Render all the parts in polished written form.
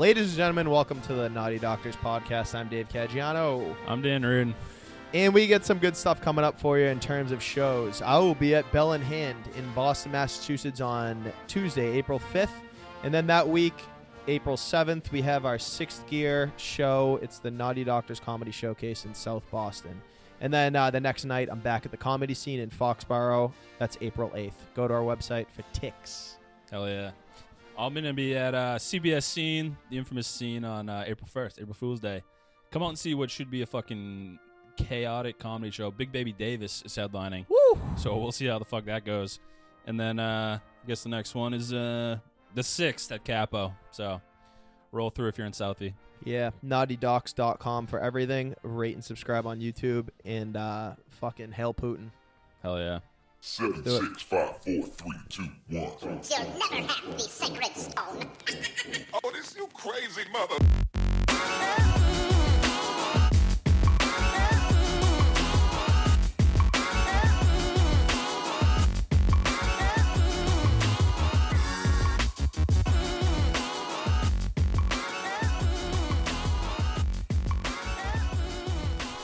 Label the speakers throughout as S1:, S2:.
S1: Ladies and gentlemen, welcome to the Naughty Doctors podcast. I'm Dave Caggiano.
S2: I'm Dan Rudin.
S1: And we get some good stuff coming up for you in terms of shows. I will be at Bell in Hand in Boston, Massachusetts on Tuesday, April 5th. And then that week, April 7th, we have our Sixth Gear show. It's the Naughty Doctors Comedy Showcase in South Boston. And then the next night, I'm back at the Comedy Scene in Foxborough. That's April 8th. Go to our website for ticks.
S2: Hell yeah. I'm going to be at CBS Scene, the infamous Scene, on April 1st, April Fool's Day. Come out and see what should be a fucking chaotic comedy show. Big Baby Davis is headlining.
S1: Woo!
S2: So we'll see how the fuck that goes. And then I guess the next one is the 6th at Capo. So roll through if you're in Southie.
S1: Yeah, naughtydocs.com for everything. Rate and subscribe on YouTube. And fucking hail Putin.
S2: Hell yeah.
S3: 7, 6, 5, 4, 3, 2, 1.
S4: You'll never have the sacred stone.
S3: Oh, this you crazy mother.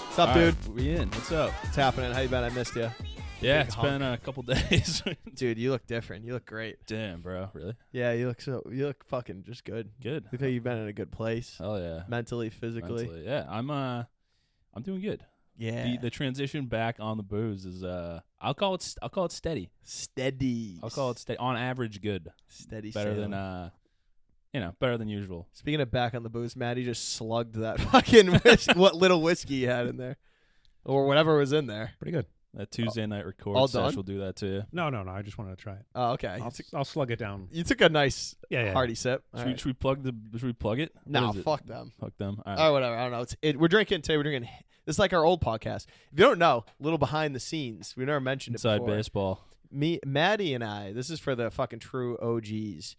S1: What's up,
S2: All
S1: dude?
S2: right, we in. What's up?
S1: What's happening? How you been? I missed you.
S2: Yeah,
S1: Big
S2: it's
S1: hunk.
S2: been a couple days.
S1: Dude, you look different. You look great.
S2: Damn, bro. Really?
S1: Yeah, you look fucking just good.
S2: Good.
S1: Look like you've been in a good place.
S2: Hell yeah.
S1: Mentally, physically.
S2: Mentally, yeah, I'm doing good.
S1: Yeah.
S2: The transition back on the booze is I'll call it steady.
S1: Steady.
S2: I'll call it steady. On average, good.
S1: Steady.
S2: Better
S1: sailing.
S2: than better than usual.
S1: Speaking of back on the booze, Maddie just slugged that fucking what little whiskey you had in there, or whatever was in there.
S5: Pretty good.
S2: That Tuesday night record
S1: all
S2: session
S1: done?
S2: will do that to you.
S5: No. I just wanted to try it.
S1: Oh, okay.
S5: I'll slug it down.
S1: You took a nice
S5: Yeah.
S1: hearty sip. All
S2: Should,
S1: right.
S2: we, should we plug it? What
S1: No,
S2: is it?
S1: fuck them.
S2: Fuck them. All right.
S1: Oh, whatever. I don't know. We're drinking today. We're drinking. This is like our old podcast. If you don't know, a little behind the scenes. We never mentioned it
S2: Inside
S1: before.
S2: baseball.
S1: Maddie and I. This is for the fucking true OGs.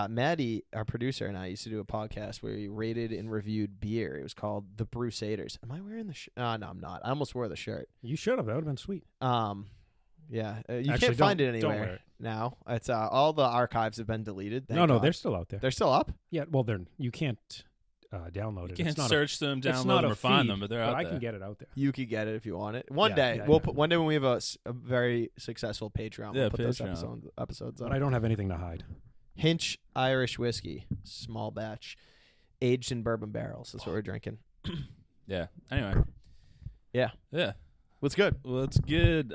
S1: Maddie, our producer, and I used to do a podcast where we rated and reviewed beer. It was called The Brusaders. Am I wearing the shirt? No, I'm not. I almost wore the shirt.
S5: You should have. That would have been sweet.
S1: Yeah. You
S5: Actually,
S1: can't find it
S5: don't
S1: anywhere
S5: wear it.
S1: now. It's all the archives have been deleted. Thank
S5: No,
S1: God.
S5: they're still out there.
S1: They're still up.
S5: Yeah. Well, you can't download it.
S2: You can't
S5: It's not
S2: search them,
S5: it's
S2: download
S5: not
S2: them,
S5: a
S2: or find
S5: feed,
S2: them, but they're
S5: but
S2: out
S5: I
S2: there.
S5: can get it out there.
S1: You could get it if you want it. One
S5: Yeah,
S1: day
S5: yeah,
S1: we'll
S5: yeah.
S1: put. One day when we have a very successful Patreon,
S2: Yeah,
S1: we'll put those
S2: Patreon.
S1: episodes up.
S5: But I don't have anything to hide.
S1: Hinch Irish whiskey, small batch, aged in bourbon barrels. That's what we're drinking.
S2: Yeah. Anyway.
S1: Yeah.
S2: Yeah.
S1: What's good?
S2: Well, it's good.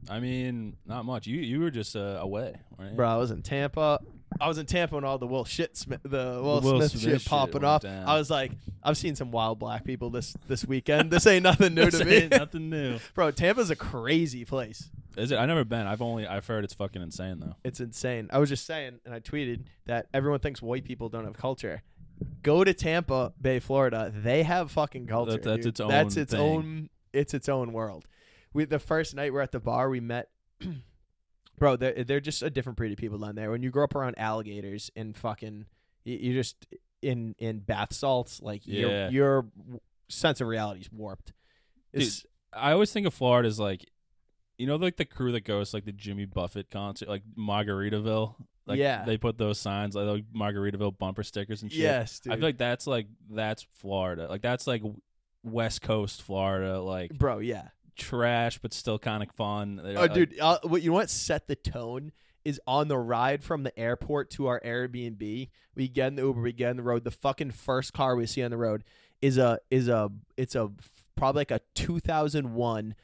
S2: I mean, not much. You were just away, right?
S1: Bro, I was in Tampa. when all the Will Smith
S2: Smith
S1: shit
S2: shit
S1: popping
S2: went
S1: off.
S2: down.
S1: I was like, I've seen some wild black people this weekend. This ain't nothing new to
S2: This
S1: me.
S2: ain't nothing new.
S1: Bro, Tampa's a crazy place.
S2: Is it? I've never been. I've heard it's fucking insane though.
S1: It's insane. I was just saying, and I tweeted that everyone thinks white people don't have culture. Go to Tampa Bay, Florida. They have fucking culture.
S2: That's
S1: dude.
S2: its own
S1: That's its
S2: thing.
S1: own. It's its own world. The first night we're at the bar, we met. Bro, they're just a different breed of people down there. When you grow up around alligators and fucking, you're just in bath salts. Like
S2: Yeah.
S1: your sense of reality is warped. It's,
S2: I always think of Florida as like, like the crew that goes to, like the Jimmy Buffett concert, like Margaritaville. Like
S1: Yeah.
S2: they put those signs like Margaritaville bumper stickers and shit.
S1: yes, dude.
S2: I feel like that's Florida. Like that's like West Coast Florida, like
S1: Bro, yeah.
S2: trash but still kind of fun.
S1: Oh, dude, what you know what set the tone is on the ride from the airport to our Airbnb. We get in the Uber, we get on the road. The fucking first car we see on the road is probably like a 2001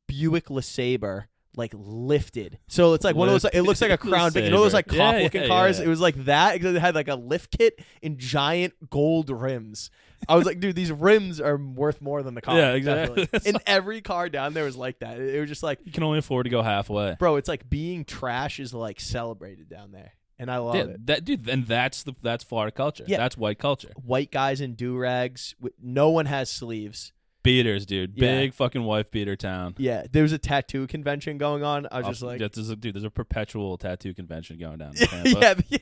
S1: Buick LeSabre, like lifted. So it's like one of those. It looks like a Crown Vic. You know those like
S2: Yeah,
S1: cop looking
S2: yeah,
S1: cars.
S2: yeah.
S1: It was like that. Except it had like a lift kit and giant gold rims. I was like, dude, these rims are worth more than the car.
S2: Yeah, exactly.
S1: Definitely. And every car down there was like that. It was just like,
S2: you can only afford to go halfway.
S1: bro, it's like being trash is like celebrated down there, and I love
S2: Yeah,
S1: it.
S2: that dude, and that's Florida culture.
S1: Yeah.
S2: That's white culture.
S1: White guys in do rags. No one has sleeves.
S2: Beaters, dude.
S1: Yeah.
S2: Big fucking wife beater town.
S1: Yeah, there was a tattoo convection going on. I was just like,
S2: there's a perpetual tattoo convention going down in Tampa.
S1: yeah.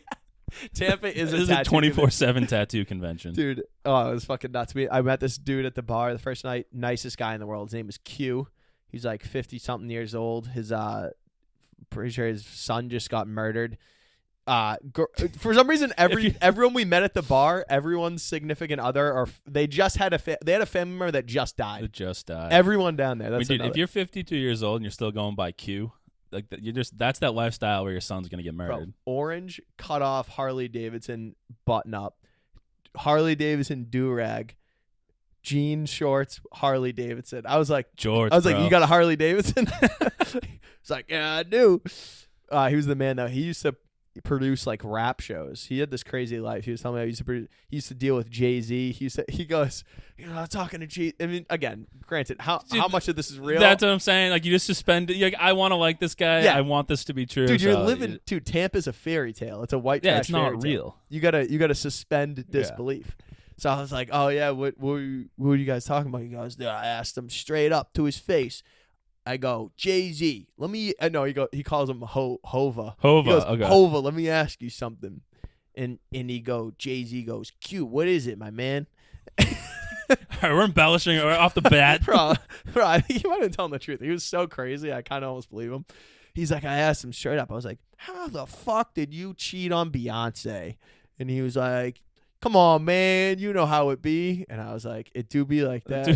S1: Tampa is
S2: This is
S1: a
S2: a
S1: tattoo
S2: 24/7 tattoo convention.
S1: Dude, oh, it was fucking nuts. I met this dude at the bar the first night. Nicest guy in the world. His name is Q. He's like 50-something years old. His pretty sure his son just got murdered. For some reason, everyone we met at the bar, everyone's significant other, or they just had they had a family member that just died.
S2: It just died.
S1: Everyone down there. That's
S2: dude, if you're 52 years old and you're still going by Q, like that's that lifestyle where your son's gonna get murdered.
S1: Bro, orange cut off Harley Davidson button up, Harley Davidson do rag, jean shorts, Harley Davidson. I was like,
S2: George.
S1: like,
S2: bro.
S1: you got a Harley Davidson? He's like, yeah, I do. He was the man though. He used to produce like rap shows. He had this crazy life. He was telling me he used to deal with Jay-Z. He goes, talking to Jay. I mean, again, granted, how much of this is real?
S2: That's what I'm saying. Like, you just suspend it. You're like, I want to like this guy.
S1: Yeah.
S2: I want this to be true.
S1: Dude, you're
S2: so
S1: living. Dude, Tampa's a fairy tale. It's a white
S2: Yeah,
S1: trash
S2: it's not
S1: fairy tale.
S2: real.
S1: You gotta suspend disbelief. So I was like, oh yeah, what were you guys talking about? He goes, I asked him straight up to his face. I go, Jay-Z, let me. No, he calls him Hova.
S2: Hova,
S1: He goes,
S2: okay.
S1: Hova, let me ask you something. And Jay-Z goes, Q, what is it, my man?
S2: All right, we're embellishing off the bat.
S1: bro, I think he might have been telling the truth. He was so crazy, I kind of almost believe him. He's like, I asked him straight up. I was like, how the fuck did you cheat on Beyonce? And he was like, come on, man, you know how it be. And I was like, it do be like that.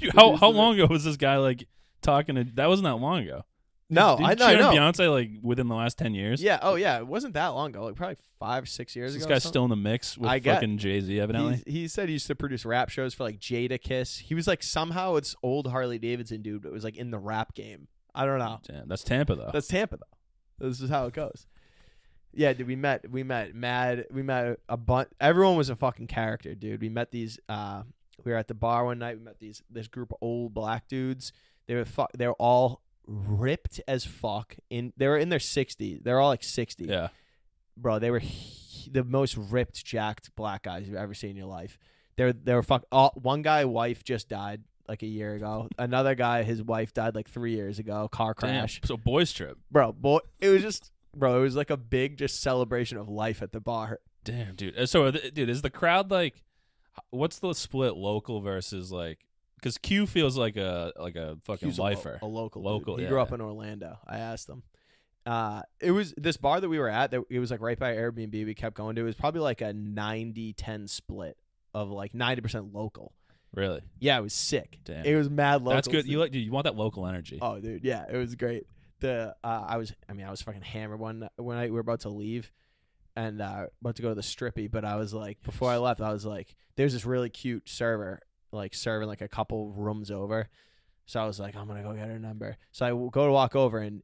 S2: Dude, how long ago was this guy like talking to? That wasn't that long ago.
S1: No,
S2: Did
S1: I
S2: you
S1: know.
S2: cheat on Beyonce like within the last 10 years.
S1: Yeah. Oh, yeah. It wasn't that long ago. Like probably 5-6 years
S2: This
S1: ago.
S2: guy's still in the mix with fucking Jay-Z, evidently.
S1: He said he used to produce rap shows for like Jada Kiss. He was like somehow it's old Harley Davidson dude, but it was like in the rap game. I don't know.
S2: Damn, that's Tampa though.
S1: That's Tampa though. This is how it goes. Yeah, dude. We met a bunch. Everyone was a fucking character, dude. We met these. We were at the bar one night. We met this group of old black dudes. They were all ripped as fuck. They were in their 60s. They're all like 60.
S2: Yeah,
S1: bro. They were the most ripped, jacked black guys you've ever seen in your life. They were one guy's wife just died like a year ago. Another guy, his wife died like 3 years ago. Car crash.
S2: Damn. So boys trip.
S1: Bro, it was just. Bro, it was like a big just celebration of life at the bar.
S2: Damn, dude. So, dude, is the crowd like? What's the split local versus like? Because Q feels like a fucking
S1: Q's
S2: lifer.
S1: A local.
S2: Local.
S1: Dude. He
S2: yeah.
S1: grew up in Orlando. I asked him. It was this bar that we were at. It was like right by Airbnb. We kept going to. It was probably like a 90-10 split of like 90% local.
S2: Really?
S1: Yeah, it was sick.
S2: Damn.
S1: It was mad local.
S2: That's good. Dude, you want that local energy.
S1: Oh, dude, yeah, it was great. I was fucking hammered one night. We were about to leave and about to go to the strippy, but I was like, before I left, I was like, there's this really cute server like serving like a couple rooms over. So I was like, I'm gonna go get her number. So I go to walk over, and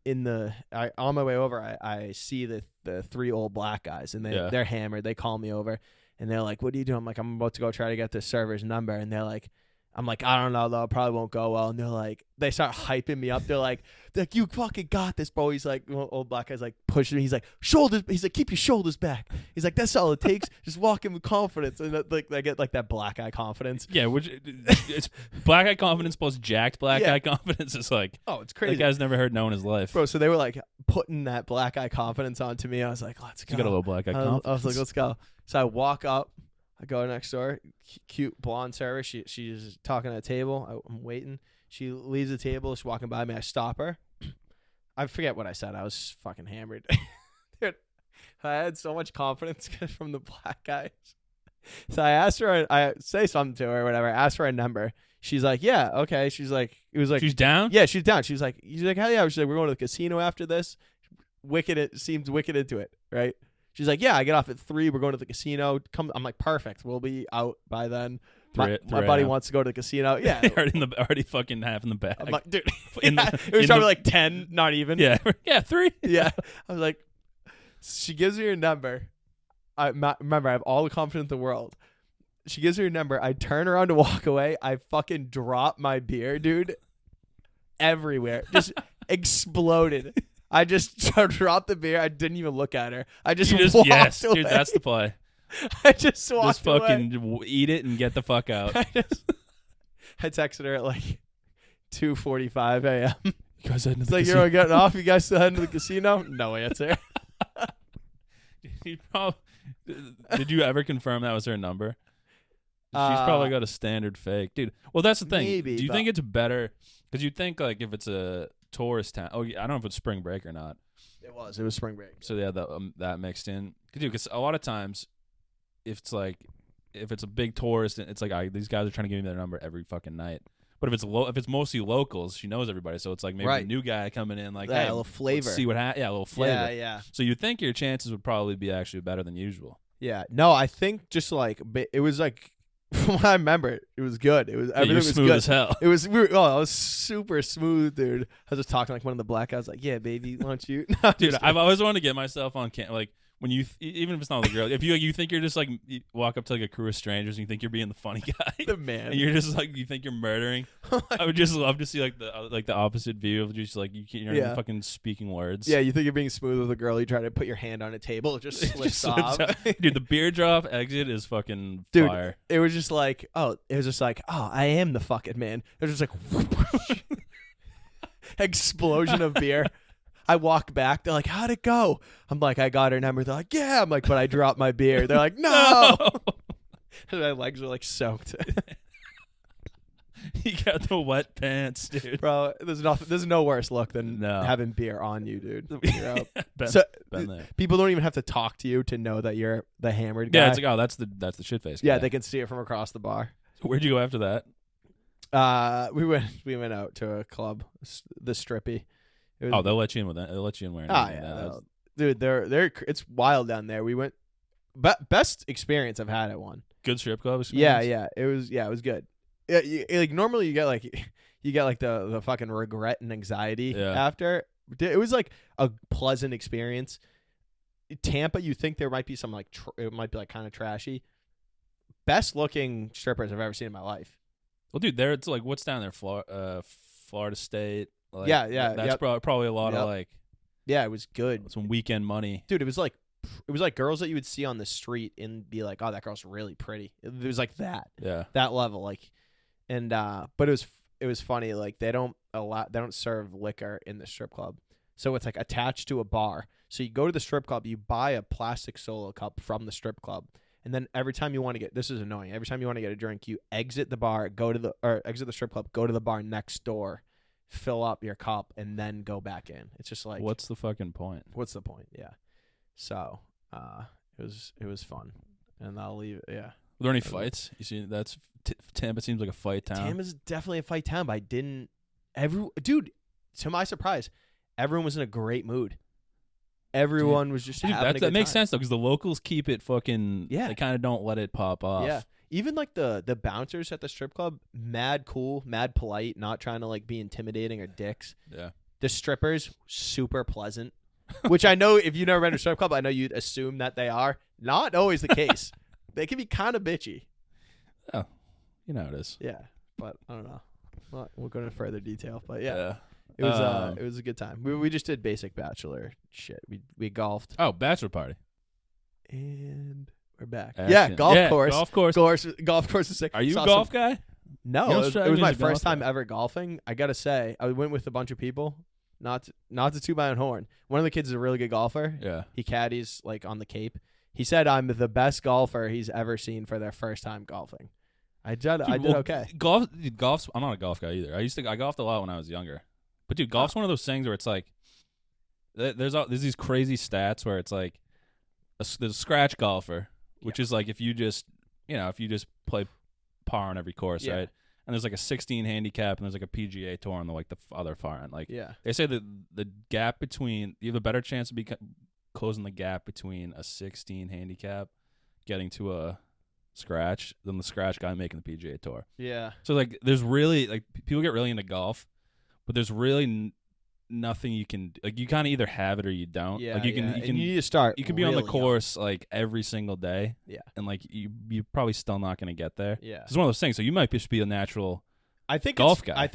S1: on my way over, I see the three old black guys, and they're hammered. They call me over, and they're like, "What are you doing?" I'm like, "I'm about to go try to get this server's number," and they're like. I'm like, I don't know, though. It probably won't go well. And they're like, they start hyping me up. They're like, you fucking got this, bro. He's like, old black guy's like pushing me. He's like, shoulders. He's like, keep your shoulders back. He's like, that's all it takes. Just walk in with confidence. And like, I get like that black eye confidence.
S2: Yeah, it's black eye confidence plus jacked black eye confidence. It's like,
S1: oh, it's crazy.
S2: That guy's never heard no in his life.
S1: Bro, so they were like putting that black eye confidence onto me. I was like, let's go.
S2: You got a little black eye confidence.
S1: I was like, let's go. So I walk up. I go next door, cute blonde server. She's talking at a table. I'm waiting. She leaves the table. She's walking by me. I stop her. I forget what I said. I was fucking hammered. Dude, I had so much confidence from the black guys. So I asked her. I say something to her or whatever. I asked for a number. She's like, yeah, okay. She's like, it was like,
S2: she's down.
S1: Yeah, she's down. She's like, hell yeah. She's like, we're going to the casino after this. It seems wicked into it, right? She's like, yeah, I get off at 3. We're going to the casino. Come. I'm like, perfect. We'll be out by then. My buddy wants to go to the casino. Yeah,
S2: already fucking half in the bag.
S1: I'm like, dude, it was probably like 10, not even.
S2: Yeah, 3.
S1: Yeah, I was like, she gives me her number. Remember, I have all the confidence in the world. She gives me her number. I turn around to walk away. I fucking drop my beer, dude, everywhere. Just exploded. I just dropped the beer. I didn't even look at her. I just walked away.
S2: Dude, that's the play.
S1: I just walked
S2: Just fucking eat it and get the fuck out.
S1: I texted her at like 2:45 a.m.
S2: You guys heading to
S1: It's
S2: the
S1: like,
S2: casino?
S1: you're getting off? You guys still heading to the casino? No answer.
S2: Did you ever confirm that was her number? She's probably got a standard fake. Dude, well, that's the thing.
S1: Maybe,
S2: Do you think it's better? Because you think like if it's a tourist town. Oh, yeah, I don't know if it's spring break or not.
S1: It was spring break.
S2: So they had that mixed in. Because a lot of times, if it's a big tourist, it's like these guys are trying to give me their number every fucking night. But if it's mostly locals, she knows everybody. So it's like maybe
S1: Right.
S2: a new guy coming in, like,
S1: Yeah,
S2: hey,
S1: a little flavor.
S2: let's see what happens. Yeah, a little flavor.
S1: Yeah.
S2: So you'd think your chances would probably be actually better than usual.
S1: Yeah. No, I think just like it was like from what I remember, it was good. It was
S2: Yeah,
S1: everything
S2: you're
S1: was
S2: smooth
S1: good.
S2: as hell.
S1: It was it was super smooth, dude. I was just talking like one of the black guys, like, yeah, baby, why don't you? No,
S2: Dude,
S1: just
S2: I've always wanted to get myself on like when you even if it's not the girl, if you think you're just like you walk up to like a crew of strangers and you think you're being the funny guy,
S1: the man.
S2: and you're just like you think you're murdering. I would just love to see like the opposite view of just like you're not even
S1: Yeah.
S2: fucking speaking words.
S1: Yeah, you think you're being smooth with a girl, you try to put your hand on a table, it just
S2: It
S1: slips
S2: just slips
S1: off.
S2: out. Dude, the beer drop exit is fucking
S1: Dude,
S2: fire.
S1: It was just like, oh, I am the fucking man. It was just like explosion of beer. I walk back. They're like, how'd it go? I'm like, I got her number. They're like, yeah. I'm like, but I dropped my beer. They're like, no. My legs are like soaked.
S2: You got the wet pants, dude.
S1: Bro, there's no worse look than
S2: No.
S1: having beer on you, dude. You know?
S2: been,
S1: So
S2: been there.
S1: people don't even have to talk to you to know that you're the hammered guy.
S2: Yeah, it's like, oh, that's the shit face.
S1: Yeah,
S2: guy.
S1: they can see it from across the bar.
S2: Where'd you go after that?
S1: We went out to a club, the Strippy. It was,
S2: Oh, they'll let you in with that. They'll let you in wearing.
S1: oh
S2: anything.
S1: yeah,
S2: That's-
S1: dude, they're it's wild down there. We went, best experience I've had at one.
S2: good strip club
S1: Yeah,
S2: experience.
S1: it was good. Like normally you get like the fucking regret and anxiety
S2: Yeah.
S1: after. It was like a pleasant experience. Tampa, you think there might be some like it might be like kind of trashy. Best looking strippers I've ever seen in my life.
S2: Well, dude, there it's like what's down there, Florida State. Like,
S1: Yeah,
S2: That's
S1: yep.
S2: probably a lot
S1: Yep.
S2: of like
S1: Yeah, it was good.
S2: some weekend money.
S1: Dude, it was like girls that you would see on the street and be like, oh, that girl's really pretty. It was like that
S2: Yeah.
S1: level, like, and but it was funny. Like they don't serve liquor in the strip club, so it's like attached to a bar. So you go to the strip club, you buy a plastic Solo cup from the strip club, and then every time you want to get this is annoying. Every time you want to get a drink, you exit the bar, exit the strip club, go to the bar next door, fill up your cup, and then go back in. It's just like
S2: What's the fucking point?
S1: what's the point? Yeah. So it was fun, and I'll leave. Yeah.
S2: Were there any fights? You see, Tampa seems like a fight town.
S1: Tampa's definitely a fight town, but I didn't. Dude, to my surprise, everyone was in a great mood. Everyone was just
S2: Dude,
S1: having a good
S2: that makes
S1: time.
S2: sense though, because the locals keep it fucking.
S1: Yeah.
S2: They kind of don't let it pop off.
S1: Yeah. Even like the bouncers at the strip club, mad cool, mad polite, not trying to like be intimidating or dicks.
S2: Yeah.
S1: The strippers, super pleasant. Which I know if you've never been to a strip club, I know you'd assume that they are. Not always the case. They can be kind of bitchy.
S2: Oh, you know how it is.
S1: Yeah, but I don't know. Well, we'll go into further detail, but yeah,
S2: Yeah.
S1: it was a good time. We just did basic bachelor shit. We golfed
S2: Oh, bachelor party.
S1: and we're back.
S2: Action.
S1: Yeah, golf course.
S2: Golf course.
S1: is sick.
S2: Are you a
S1: Saw
S2: golf
S1: some-
S2: guy?
S1: No,
S2: You don't
S1: it
S2: strike
S1: was
S2: me
S1: my
S2: as a golf
S1: first time
S2: guy.
S1: ever golfing. I gotta say, I went with a bunch of people. Not to toot my own horn. One of the kids is a really good golfer.
S2: Yeah.
S1: He caddies like on the Cape. He said I'm the best golfer he's ever seen for their first time golfing. I did okay.
S2: Golf's. I'm not a golf guy either. I golfed a lot when I was younger, but dude, golf's one of those things where it's like there's these crazy stats where it's like there's a scratch golfer, which is like if you just play par on every course,
S1: Yeah.
S2: right? And there's like a 16 handicap, and there's like a PGA tour on the other far end. Like
S1: Yeah.
S2: they say that the gap between you have a better chance of closing the gap between a 16 handicap getting to a scratch than the scratch guy making the PGA tour.
S1: Yeah.
S2: So like there's really like people get really into golf, but there's really nothing you can like. You kind of either have it or you don't.
S1: Yeah.
S2: Like you can
S1: And you need to start.
S2: you can be on the
S1: really young.
S2: course like every single day.
S1: Yeah.
S2: And like you're probably still not going to get there.
S1: Yeah.
S2: It's one of those things. So you might just be a natural.
S1: I think
S2: golf
S1: it's,
S2: guy.
S1: I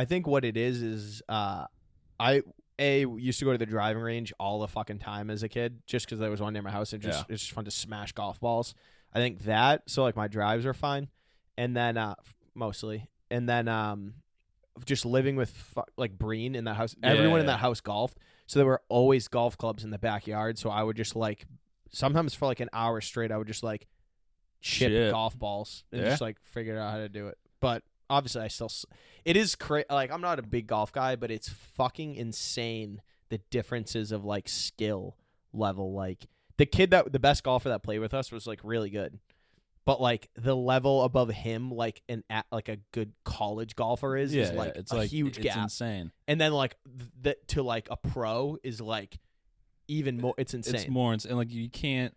S1: think what it is I used to go to the driving range all the fucking time as a kid just because there was one near my house and it's just fun to smash golf balls. I think that so like my drives are fine, and then mostly, and then just living with like Breen in that house. Everyone in that house golfed, so there were always golf clubs in the backyard. So I would just like sometimes for like an hour straight, I would just like chip
S2: Shit.
S1: golf balls and
S2: Yeah?
S1: just like figure out how to do it. But obviously it is like I'm not a big golf guy, but it's fucking insane the differences of like skill level. Like the best golfer that played with us was like really good, but like the level above him, like like a good college golfer is like
S2: it's
S1: a
S2: like
S1: huge
S2: it's
S1: gap.
S2: insane.
S1: And then like to like a pro is like even more. It's insane.
S2: It's more and like you can't.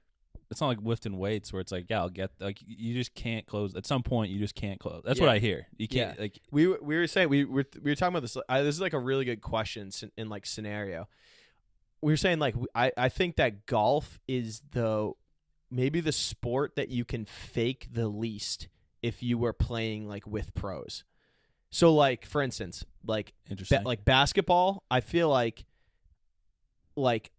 S2: It's not like lifting weights where it's like, yeah, I'll get like you just can't close. At some point, you just can't close. That's what I hear. You can't like.
S1: We were saying we were talking about this. This is like a really good question in like scenario. We were saying like I think that golf is maybe the sport that you can fake the least if you were playing like with pros. So like for instance, like
S2: Interesting.
S1: like basketball, I feel like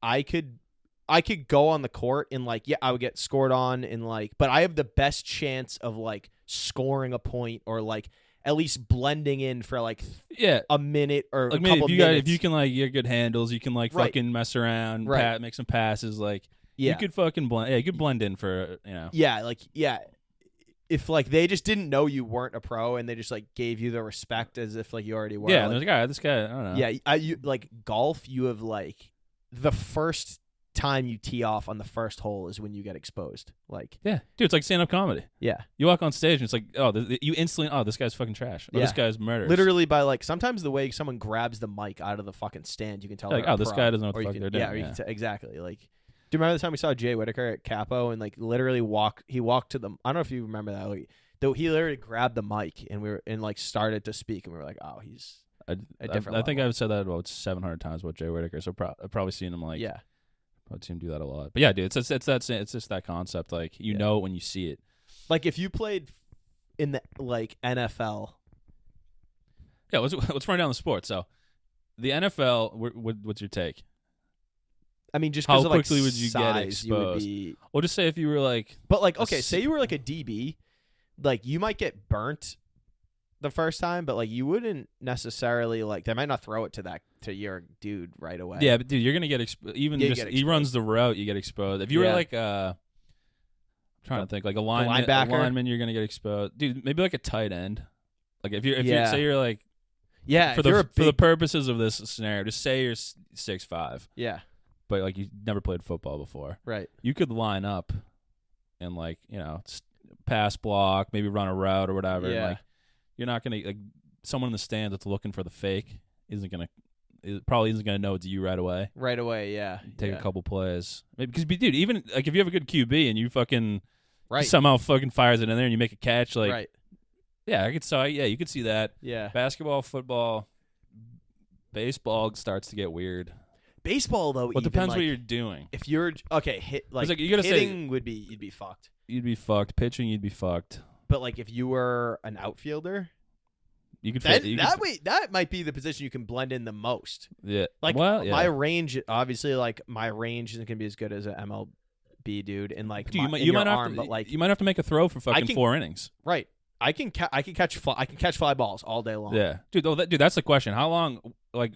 S1: I could go on the court and like I would get scored on and like, but I have the best chance of like scoring a point or like at least blending in for like a minute or
S2: like
S1: a
S2: maybe
S1: couple
S2: if
S1: minutes.
S2: you can like get good handles, you can like
S1: Right.
S2: fucking mess around,
S1: Right.
S2: make some passes. Like
S1: Yeah.
S2: you could fucking blend. Yeah, you could blend in for
S1: If like they just didn't know you weren't a pro and they just like gave you the respect as if like you already were.
S2: Yeah, and
S1: like,
S2: there's like, all right, this guy, I don't know.
S1: yeah. You like golf. You have like the first time you tee off on the first hole is when you get exposed. Like
S2: Yeah, dude, it's like stand-up comedy.
S1: yeah,
S2: You walk on stage and it's like, oh, you instantly, oh, this guy's fucking trash. Oh, this
S1: Yeah.
S2: guy's murderous.
S1: literally by like sometimes the way someone grabs the mic out of the fucking stand, you can tell.
S2: Like,
S1: they're a
S2: oh, this
S1: pro.
S2: guy doesn't know what
S1: Or
S2: the
S1: you
S2: fuck
S1: can-
S2: they're doing.
S1: Yeah, or you
S2: Yeah.
S1: can exactly. Like, do you remember the time we saw Jay Whitaker at Capo and like literally he walked to the. I don't know if you remember that. Like, though he literally grabbed the mic and like started to speak and we were like, oh, he's a different
S2: I think
S1: level.
S2: I've said that about 700 times about Jay Whitaker. So I've probably seen him like,
S1: yeah.
S2: I've seen him do that a lot. But yeah, dude, it's just that concept. Like you know it when you see it.
S1: Like if you played in the like NFL.
S2: Yeah, let's run down the sport. So the NFL, what's your take?
S1: I mean, just
S2: How
S1: 'cause of, like,
S2: quickly would you get
S1: size, you would
S2: exposed?
S1: be,
S2: We'll just say if you were like,
S1: but like,
S2: a
S1: okay, say
S2: s-
S1: you were like a DB, like you might get burnt the first time, but like you wouldn't necessarily like they might not throw it to your dude right away.
S2: yeah, but dude, you're gonna get even
S1: Yeah, you
S2: just
S1: get
S2: he runs the route, you get exposed. If you were
S1: Yeah.
S2: like I'm trying to think like a
S1: linebacker?
S2: lineman, you're gonna get exposed, dude. Maybe like a tight end. Like if you
S1: Yeah.
S2: say you're like
S1: yeah.
S2: for
S1: if you're a
S2: the
S1: big,
S2: purposes of this scenario, just say you're 6'5",
S1: yeah,
S2: but like you never played football before.
S1: right,
S2: You could line up and like pass block, maybe run a route or whatever.
S1: Yeah.
S2: And, like you're not gonna like someone in the stands that's looking for the fake probably isn't gonna know it's you right away.
S1: right away. Yeah,
S2: Take
S1: yeah.
S2: a couple plays, maybe because dude, even like if you have a good QB and you fucking
S1: right,
S2: somehow fucking fires it in there and you make a catch, like
S1: right,
S2: yeah, you could see that.
S1: yeah.
S2: Basketball, football, baseball starts to get weird.
S1: Baseball though,
S2: Well, it
S1: even,
S2: depends
S1: like,
S2: what you're doing.
S1: If you're okay,
S2: like, you gotta say-
S1: hitting would be you'd be fucked.
S2: You'd be fucked. Pitching, you'd be fucked.
S1: But like if you were an outfielder,
S2: You could
S1: then
S2: you
S1: that
S2: could,
S1: that might be the position you can blend in the most.
S2: yeah.
S1: Like
S2: well, yeah.
S1: my range, obviously, like my range isn't gonna be as good as an MLB dude, and like
S2: Dude,
S1: my,
S2: you might have
S1: arm,
S2: to,
S1: but like
S2: you might have to make a throw for fucking
S1: can-
S2: 4 innings.
S1: right, I can catch fly balls all day long.
S2: Yeah, dude. Dude, that's the question. How long? Like,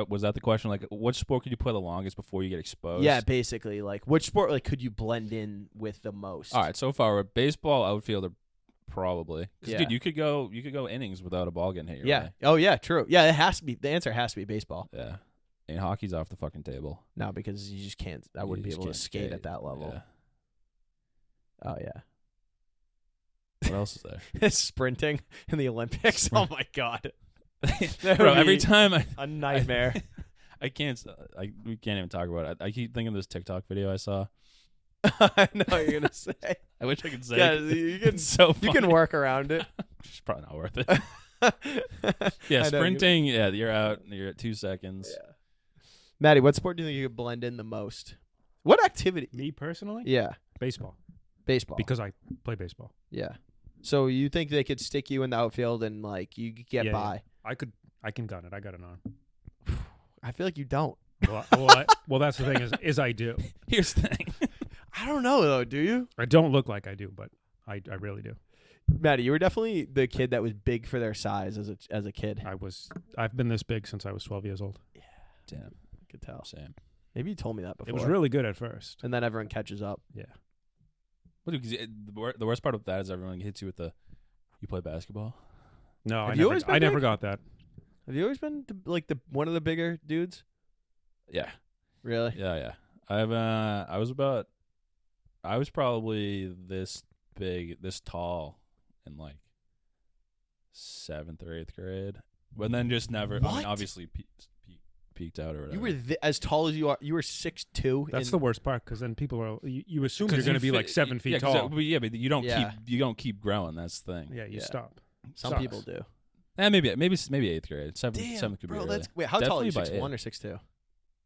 S2: was that the question? Like, what sport could you play the longest before you get exposed?
S1: Yeah, basically, like which sport like could you blend in with the most?
S2: All right. So far, baseball outfielder probably. 'Cause,
S1: Yeah.
S2: dude, you could go innings without a ball getting hit. Your
S1: Yeah.
S2: way.
S1: Oh yeah. True. Yeah. It has to be. The answer has to be baseball.
S2: Yeah. And hockey's off the fucking table.
S1: No, because you just can't. I
S2: You
S1: wouldn't be
S2: just
S1: able to
S2: can't
S1: skate at that level.
S2: Yeah.
S1: Oh yeah.
S2: What else is there?
S1: Sprinting in the Olympics. Oh my god. That
S2: Bro,
S1: would
S2: every
S1: be
S2: time
S1: a nightmare.
S2: we can't even talk about it. I keep thinking of this TikTok video I saw.
S1: I know what you're gonna say.
S2: I wish I could say.
S1: Yeah,
S2: it.
S1: you can.
S2: It's so
S1: You can
S2: funny.
S1: work around it.
S2: It's probably not worth it.
S1: Yeah,
S2: Yeah, sprinting. Yeah, you're out. You're at 2 seconds.
S1: Yeah. Maddie, what sport do you think you could blend in the most? What activity?
S5: Me personally,
S1: Yeah,
S5: baseball,
S1: baseball.
S5: because I play baseball.
S1: Yeah. So you think they could stick you in the outfield and like you could get
S5: Yeah,
S1: by?
S5: I can gun it. I got an arm.
S1: I feel like you don't.
S5: Well, that's the thing is I do.
S2: Here's the thing.
S1: I don't know though. Do you,
S5: I don't look like I do, but I really do.
S1: Maddie? You were definitely the kid that was big for their size as a kid.
S5: I've been this big since I was 12 years old.
S2: Damn.
S1: I could tell.
S2: Same.
S1: Maybe you told me that before.
S5: It was really good at first.
S1: and then everyone catches up.
S5: Yeah.
S2: Well, dude, 'cause the worst part of that is everyone hits you with you play basketball.
S5: No,
S1: Have you always been
S5: I never
S1: big?
S5: got that.
S1: Have you always been like the one of the bigger dudes?
S2: Yeah.
S1: Really?
S2: Yeah. I was probably this big, this tall in like 7th or 8th grade, but then just never. I mean,
S1: What?
S2: obviously peaked out or whatever.
S1: You were as tall as you are. You were 6'2".
S5: That's the worst part because then people are you assume
S2: 'Cause
S5: you're going to be
S2: fit-
S5: like 7 feet
S2: yeah, 'cause
S5: tall.
S2: but you don't
S1: Yeah.
S2: you don't keep growing. That's the thing.
S5: Yeah, you
S1: Yeah.
S5: stop.
S1: Some
S5: Sucks.
S1: people do.
S2: Maybe 8th grade. Seventh
S1: Damn,
S2: could be
S1: bro.
S2: early.
S1: That's wait. How tall are you?
S2: Definitely by
S1: 6'1" or 6'2"?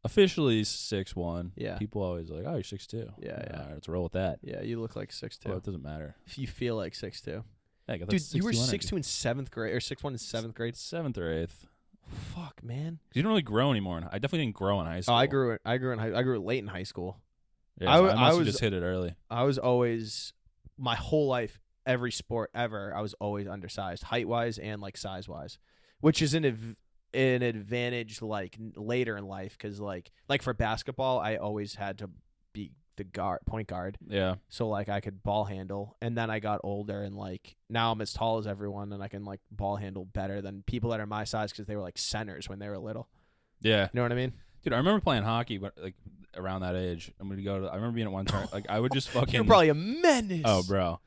S2: Officially 6'1".
S1: Yeah.
S2: People always are like, oh, you're 6'2".
S1: Yeah.
S2: All right, let's roll with that.
S1: Yeah, you look like 6'2".
S2: Well, it doesn't matter.
S1: If you feel like 6'2".
S2: Hey, I got that
S1: Dude, you were
S2: 61
S1: 6'2" in 7th grade or 6'1" in 7th grade.
S2: 7th or 8th.
S1: Fuck, man.
S2: 'Cause you don't really grow anymore. I definitely didn't grow in high
S1: Oh,
S2: school.
S1: I grew late in high school.
S2: Yeah,
S1: I
S2: so
S1: w-
S2: I
S1: I
S2: must have
S1: was-
S2: just hit it early.
S1: I was always my whole life, every sport ever, I was always undersized, height wise and like size wise, which is an advantage like later in life because like for basketball, I always had to be the point guard,
S2: Yeah.
S1: so like I could ball handle, and then I got older and like now I'm as tall as everyone and I can like ball handle better than people that are my size because they were like centers when they were little.
S2: Yeah.
S1: You know what I mean?
S2: Dude, I remember playing hockey like around that age. I remember being at one turn like I would just fucking
S1: You're probably a menace.
S2: Oh, bro.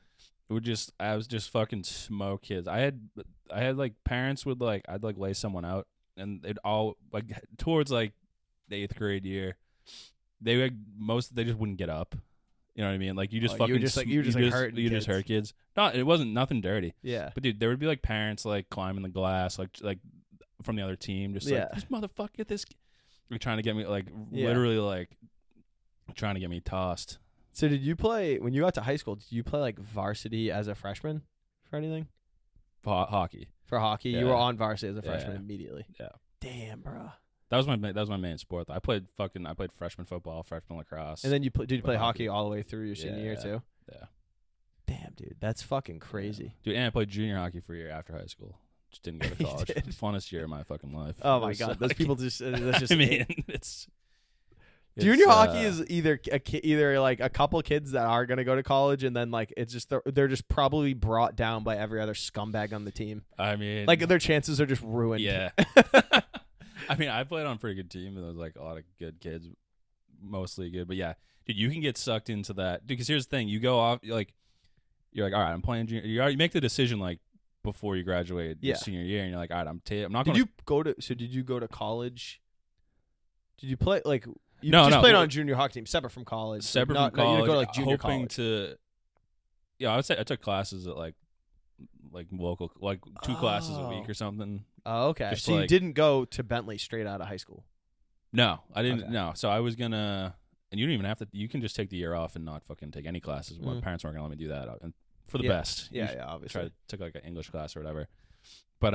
S2: I was just fucking smoke kids. I had like parents would like I'd like lay someone out and they'd all like towards like the 8th grade year. They just wouldn't get up. You know what I mean? Like you just
S1: Oh, you were
S2: fucking
S1: just, like- you were just, like, hurting
S2: you just
S1: kids.
S2: hurt kids. No, it wasn't nothing dirty.
S1: Yeah.
S2: But dude, there would be like parents like climbing the glass like from the other team just
S1: Yeah.
S2: like this motherfucker this like trying to get me like
S1: Yeah.
S2: literally like trying to get me tossed.
S1: So did you play when you got to high school? Did you play like varsity as a freshman for anything?
S2: Hockey.
S1: For hockey, you
S2: Yeah.
S1: were on varsity as a
S2: Yeah.
S1: freshman immediately.
S2: Yeah.
S1: Damn, bro.
S2: That was my main sport. I played freshman football, freshman lacrosse.
S1: And then did you play
S2: But
S1: hockey
S2: hockey.
S1: all the way through your senior year
S2: Yeah.
S1: too?
S2: Yeah.
S1: Damn, dude, that's fucking crazy.
S2: Dude, and I played junior hockey for a year after high school. Just didn't go to
S1: You
S2: college.
S1: did?
S2: Funnest year of my fucking life.
S1: Oh
S2: It
S1: my
S2: was
S1: god,
S2: so-
S1: those people just that's just
S2: I mean, it's
S1: junior hockey is either either like a couple kids that are gonna go to college, and then like it's just they're just probably brought down by every other scumbag on the team.
S2: I mean,
S1: Like their chances are just ruined.
S2: yeah. I mean, I played on a pretty good team, and there was like a lot of good kids, mostly good. But yeah, dude, you can get sucked into that. Dude, because here's the thing: you go off, you're like, all right, I'm playing junior. You make the decision like before you graduate your
S1: Yeah.
S2: senior year, and you're like, all right, I'm not
S1: Did
S2: going.
S1: you go to? So did you go to college? Did you play like? You
S2: No,
S1: just
S2: no,
S1: played
S2: well-
S1: on junior hockey team, separate from college. So
S2: separate
S1: not,
S2: from college,
S1: you didn't go to like junior
S2: hoping
S1: college.
S2: to. Yeah, I would say I took classes at like local, like 2 classes a week
S1: Oh.
S2: or something.
S1: Oh, okay.
S2: just
S1: So you
S2: like-
S1: didn't go to Bentley straight out of high school.
S2: No, I didn't.
S1: Okay.
S2: No, so I was gonna, and you don't even have to. You can just take the year off and not fucking take any classes. My
S1: Mm.
S2: parents weren't gonna let me do that, and for the
S1: Yeah.
S2: best. You
S1: Yeah,
S2: should
S1: yeah, obviously.
S2: Try to took like an English class or whatever. But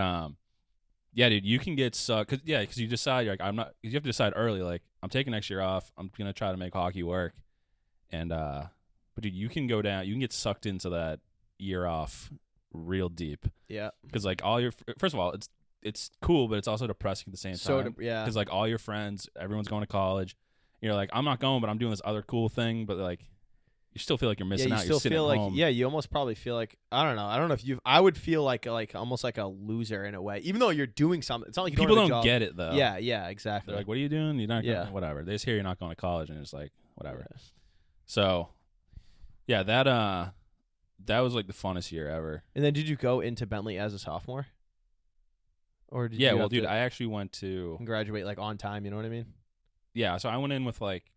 S2: yeah, dude, you can get sucked. Cause you decide you're like I'm not. Cause you have to decide early. Like I'm taking next year off. I'm gonna try to make hockey work, and but dude, you can go down. You can get sucked into that year off real deep.
S1: Yeah.
S2: Because like all your first of all, it's cool, but it's also depressing at the same
S1: So
S2: time.
S1: yeah.
S2: Because like all your friends, everyone's going to college. You're like, I'm not going, but I'm doing this other cool thing. But like, you still feel like you're
S1: Yeah,
S2: missing
S1: you
S2: out.
S1: still
S2: You're sitting
S1: feel
S2: at
S1: like
S2: home.
S1: yeah, you almost probably feel like I don't know if I would feel like almost like a loser in a way, even though you're doing something. It's not like you
S2: People
S1: don't
S2: don't
S1: have a job.
S2: get it though.
S1: Yeah, exactly.
S2: They're like, what are you doing? You're not.
S1: Yeah.
S2: Going, whatever. They just hear you're not going to college, and it's like whatever.
S1: Yeah.
S2: So, yeah, that was like the funnest year ever.
S1: And then did you go into Bentley as a sophomore? Or did
S2: Yeah,
S1: you
S2: well,
S1: have
S2: dude,
S1: to
S2: I actually went to
S1: graduate like on time, you know what I mean?
S2: yeah. So I went in with like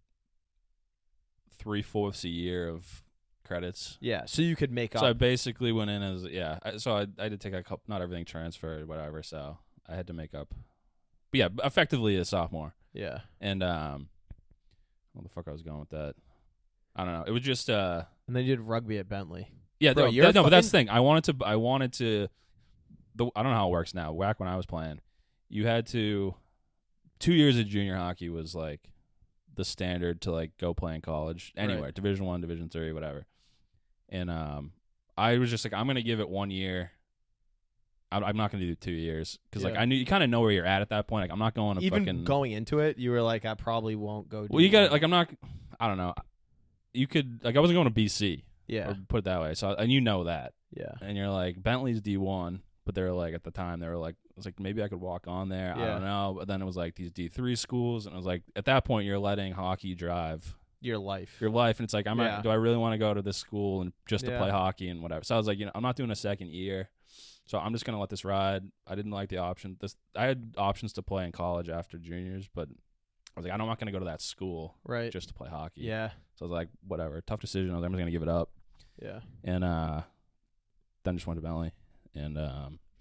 S2: 3/4 a year of credits.
S1: Yeah, so you could make
S2: So I
S1: up.
S2: basically went in as so I did take a couple, not everything transferred, whatever. So I had to make up. But yeah, effectively a sophomore.
S1: Yeah.
S2: And what the fuck I was going with that? I don't know. It was just
S1: And then you did rugby at Bentley.
S2: yeah.
S1: Bro,
S2: No,
S1: you're
S2: but that's the
S1: fucking-
S2: thing. I wanted to. I don't know how it works now. Back when I was playing, you had to 2 years of junior hockey was like the standard to like go play in college anywhere,
S1: Right.
S2: Division 1, Division 3, whatever. And I was just like, I'm gonna give it 1 year. I'm not gonna do 2 years because like
S1: Yeah.
S2: I knew you kind of know where you're at that point. Like I'm not going to
S1: Even
S2: fucking
S1: going into it, you were like, I probably won't go.
S2: Well, you got
S1: D1.
S2: like I'm not. I don't know. You could like I wasn't going to BC.
S1: Yeah.
S2: Or put it that way. So and you know that,
S1: Yeah.
S2: and you're like Bentley's D1, But they were like, at the time, they were like, I was like, maybe I could walk on there. I
S1: Yeah.
S2: don't know. But then it was like these D3 schools, and it was like, at that point, you're letting hockey drive
S1: Your life.
S2: your life, and it's like,
S1: Yeah.
S2: do I really want to go to this school and just to
S1: Yeah.
S2: play hockey and whatever? So I was like, I'm not doing a second year, so I'm just gonna let this ride. I didn't like the option. I had options to play in college after juniors, but I was like, I'm not gonna go to that school
S1: Right.
S2: just to play hockey.
S1: Yeah.
S2: So I was like, whatever, tough decision. I was like, I'm just gonna give it up,
S1: Yeah.
S2: and then just went to Bentley, and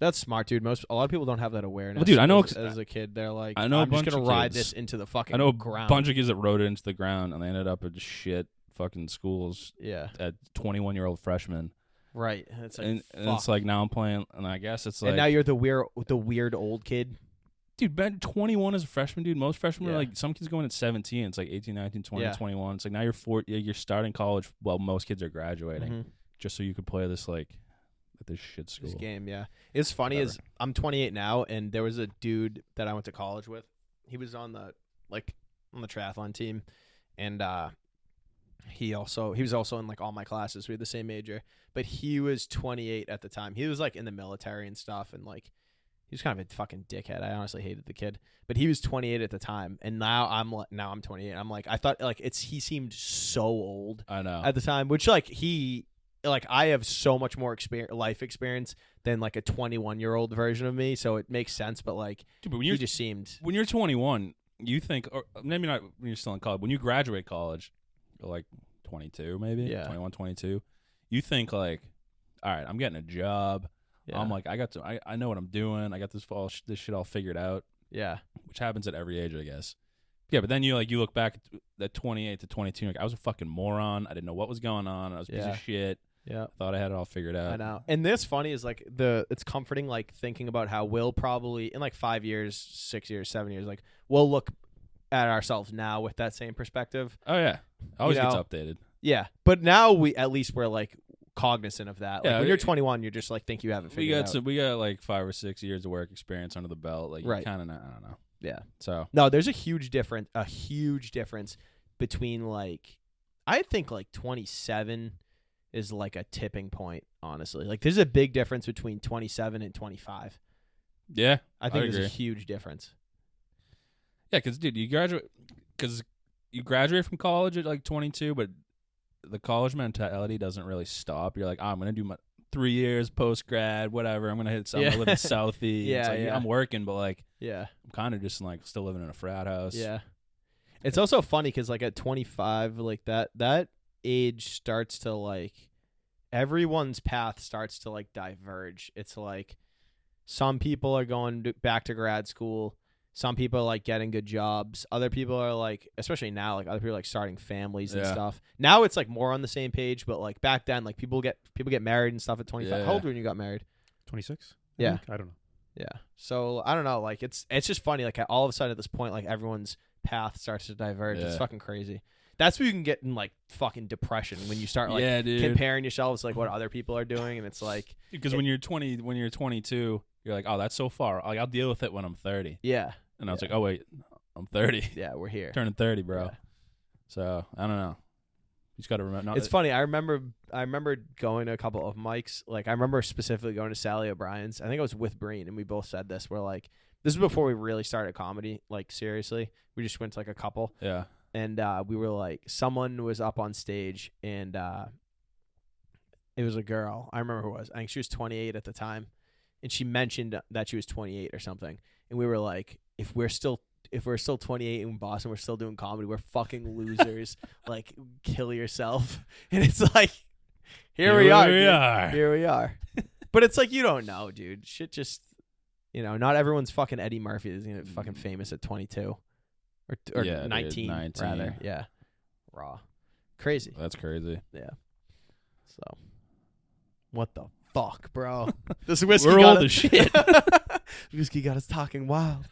S1: That's smart, dude. A lot of people don't have that awareness.
S2: Well, dude, I know
S1: as a kid, they're like,
S2: I know a
S1: I'm just
S2: bunch
S1: gonna
S2: of
S1: ride
S2: kids.
S1: this into the fucking
S2: I know a
S1: ground.
S2: bunch of kids that rode it into the ground, and they ended up at shit fucking schools
S1: Yeah.
S2: at 21-year-old freshmen.
S1: Right. And it's like,
S2: And it's
S1: fuck.
S2: like now I'm playing, and I guess it's like,
S1: and now you're the weird old kid.
S2: dude, Ben 21 as a freshman, dude. Most freshmen
S1: Yeah.
S2: are like, some kids going at 17. It's like 18, 19, 20,
S1: Yeah.
S2: 21. It's like now you're starting college. Well, most kids are graduating
S1: Mhm.
S2: just so you could play this like at this shit school.
S1: This game, yeah. It's funny
S2: Whatever.
S1: is I'm 28 now, and there was a dude that I went to college with. He was on the triathlon team, and he was also in like all my classes. We had the same major, but he was 28 at the time. He was like in the military and stuff, and like he was kind of a fucking dickhead. I honestly hated the kid, but he was 28 at the time, and now I'm 28. I'm like, I thought like he seemed so old
S2: I know.
S1: at the time, which I have so much more life experience than like a 21-year-old version of me, so it makes sense. But like,
S2: Dude, but
S1: he just seemed
S2: when you're 21, you think, or maybe not when you're still in college, when you graduate college, you're like 22, maybe,
S1: Yeah.
S2: 21, 22, you think like, all right, I'm getting a job.
S1: yeah,
S2: I'm like, I know what I'm doing. I got this shit all figured out,
S1: yeah,
S2: which happens at every age, I guess. Yeah, but then you look back at 28 to 22, like, I was a fucking moron. I didn't know what was going on. I was a piece
S1: Yeah.
S2: of shit.
S1: yeah.
S2: Thought I had it all figured out.
S1: I know. And this funny is like it's comforting, like thinking about how we'll probably in like 5 years, 6 years, 7 years, like we'll look at ourselves now with that same perspective.
S2: Oh yeah, always gets
S1: know,
S2: updated.
S1: Yeah, but now we're like cognizant of that. Like
S2: Yeah,
S1: when you're 21, you're just like think you have it
S2: We
S1: figured
S2: got
S1: out.
S2: we got like 5 or 6 years of work experience under the belt. Like,
S1: Right.
S2: kind of, I don't know.
S1: Yeah.
S2: So
S1: No, there's a huge difference between like I think like 27 is like a tipping point, honestly. Like there's a big difference between 27 and 25.
S2: yeah,
S1: I think there's
S2: agree.
S1: a huge difference.
S2: Yeah, because dude, you graduate from college at like 22, but the college mentality doesn't really stop. You're like, I'm gonna do my 3 years post grad, whatever. I'm gonna hit something.
S1: Yeah.
S2: I live in Southie.
S1: Yeah,
S2: It's like,
S1: yeah.
S2: I'm working, but like
S1: Yeah.
S2: I'm kind of just like still living in a frat house.
S1: Yeah. It's also funny because like at 25, like that age starts to like everyone's path starts to like diverge. It's like some people are going back to grad school. Some people are like getting good jobs. Other people are like, especially now, like other people are like starting families and
S2: Yeah.
S1: stuff. Now it's like more on the same page, but like back then, like people get married and stuff at 25.
S2: Yeah.
S1: How old were you when you got married?
S5: 26.
S1: Yeah.
S5: I don't know.
S1: Yeah. So I don't know. Like it's just funny. Like all of a sudden at this point, like everyone's path starts to diverge. It's
S2: Yeah.
S1: fucking crazy. That's where you can get in like fucking depression when you start like
S2: yeah, dude.
S1: comparing yourselves to, like what other people are doing, and it's like
S2: Because when you're 22, you're like, oh, that's so far. Like, I'll deal with it when I'm 30.
S1: yeah,
S2: And I was like, oh wait, I'm 30,
S1: yeah, we're here.
S2: turning 30, bro.
S1: Yeah.
S2: So I don't know. You just got to remember.
S1: It's funny. I remember going to a couple of mics. Like I remember specifically going to Sally O'Brien's. I think I was with Breen, and we both said this. We're like, this is before we really started comedy. Like seriously, we just went to like a couple.
S2: Yeah.
S1: And we were like, someone was up on stage, and it was a girl. I remember who it was. I think she was 28 at the time, and she mentioned that she was 28 or something. And we were like, if we're still 28 in Boston, we're still doing comedy, we're fucking losers. Like, kill yourself. And it's like, here we are. Dude. Here we are. But it's like, you don't know, dude. Shit just, not everyone's fucking Eddie Murphy is gonna get fucking famous at 22. Or
S2: Yeah, dude,
S1: 19,
S2: 19.
S1: rather. Yeah. Raw. Crazy.
S2: That's crazy.
S1: Yeah. So, what the fuck, bro? This whiskey
S2: We're
S1: got
S2: old as shit.
S1: Whiskey got us talking wild.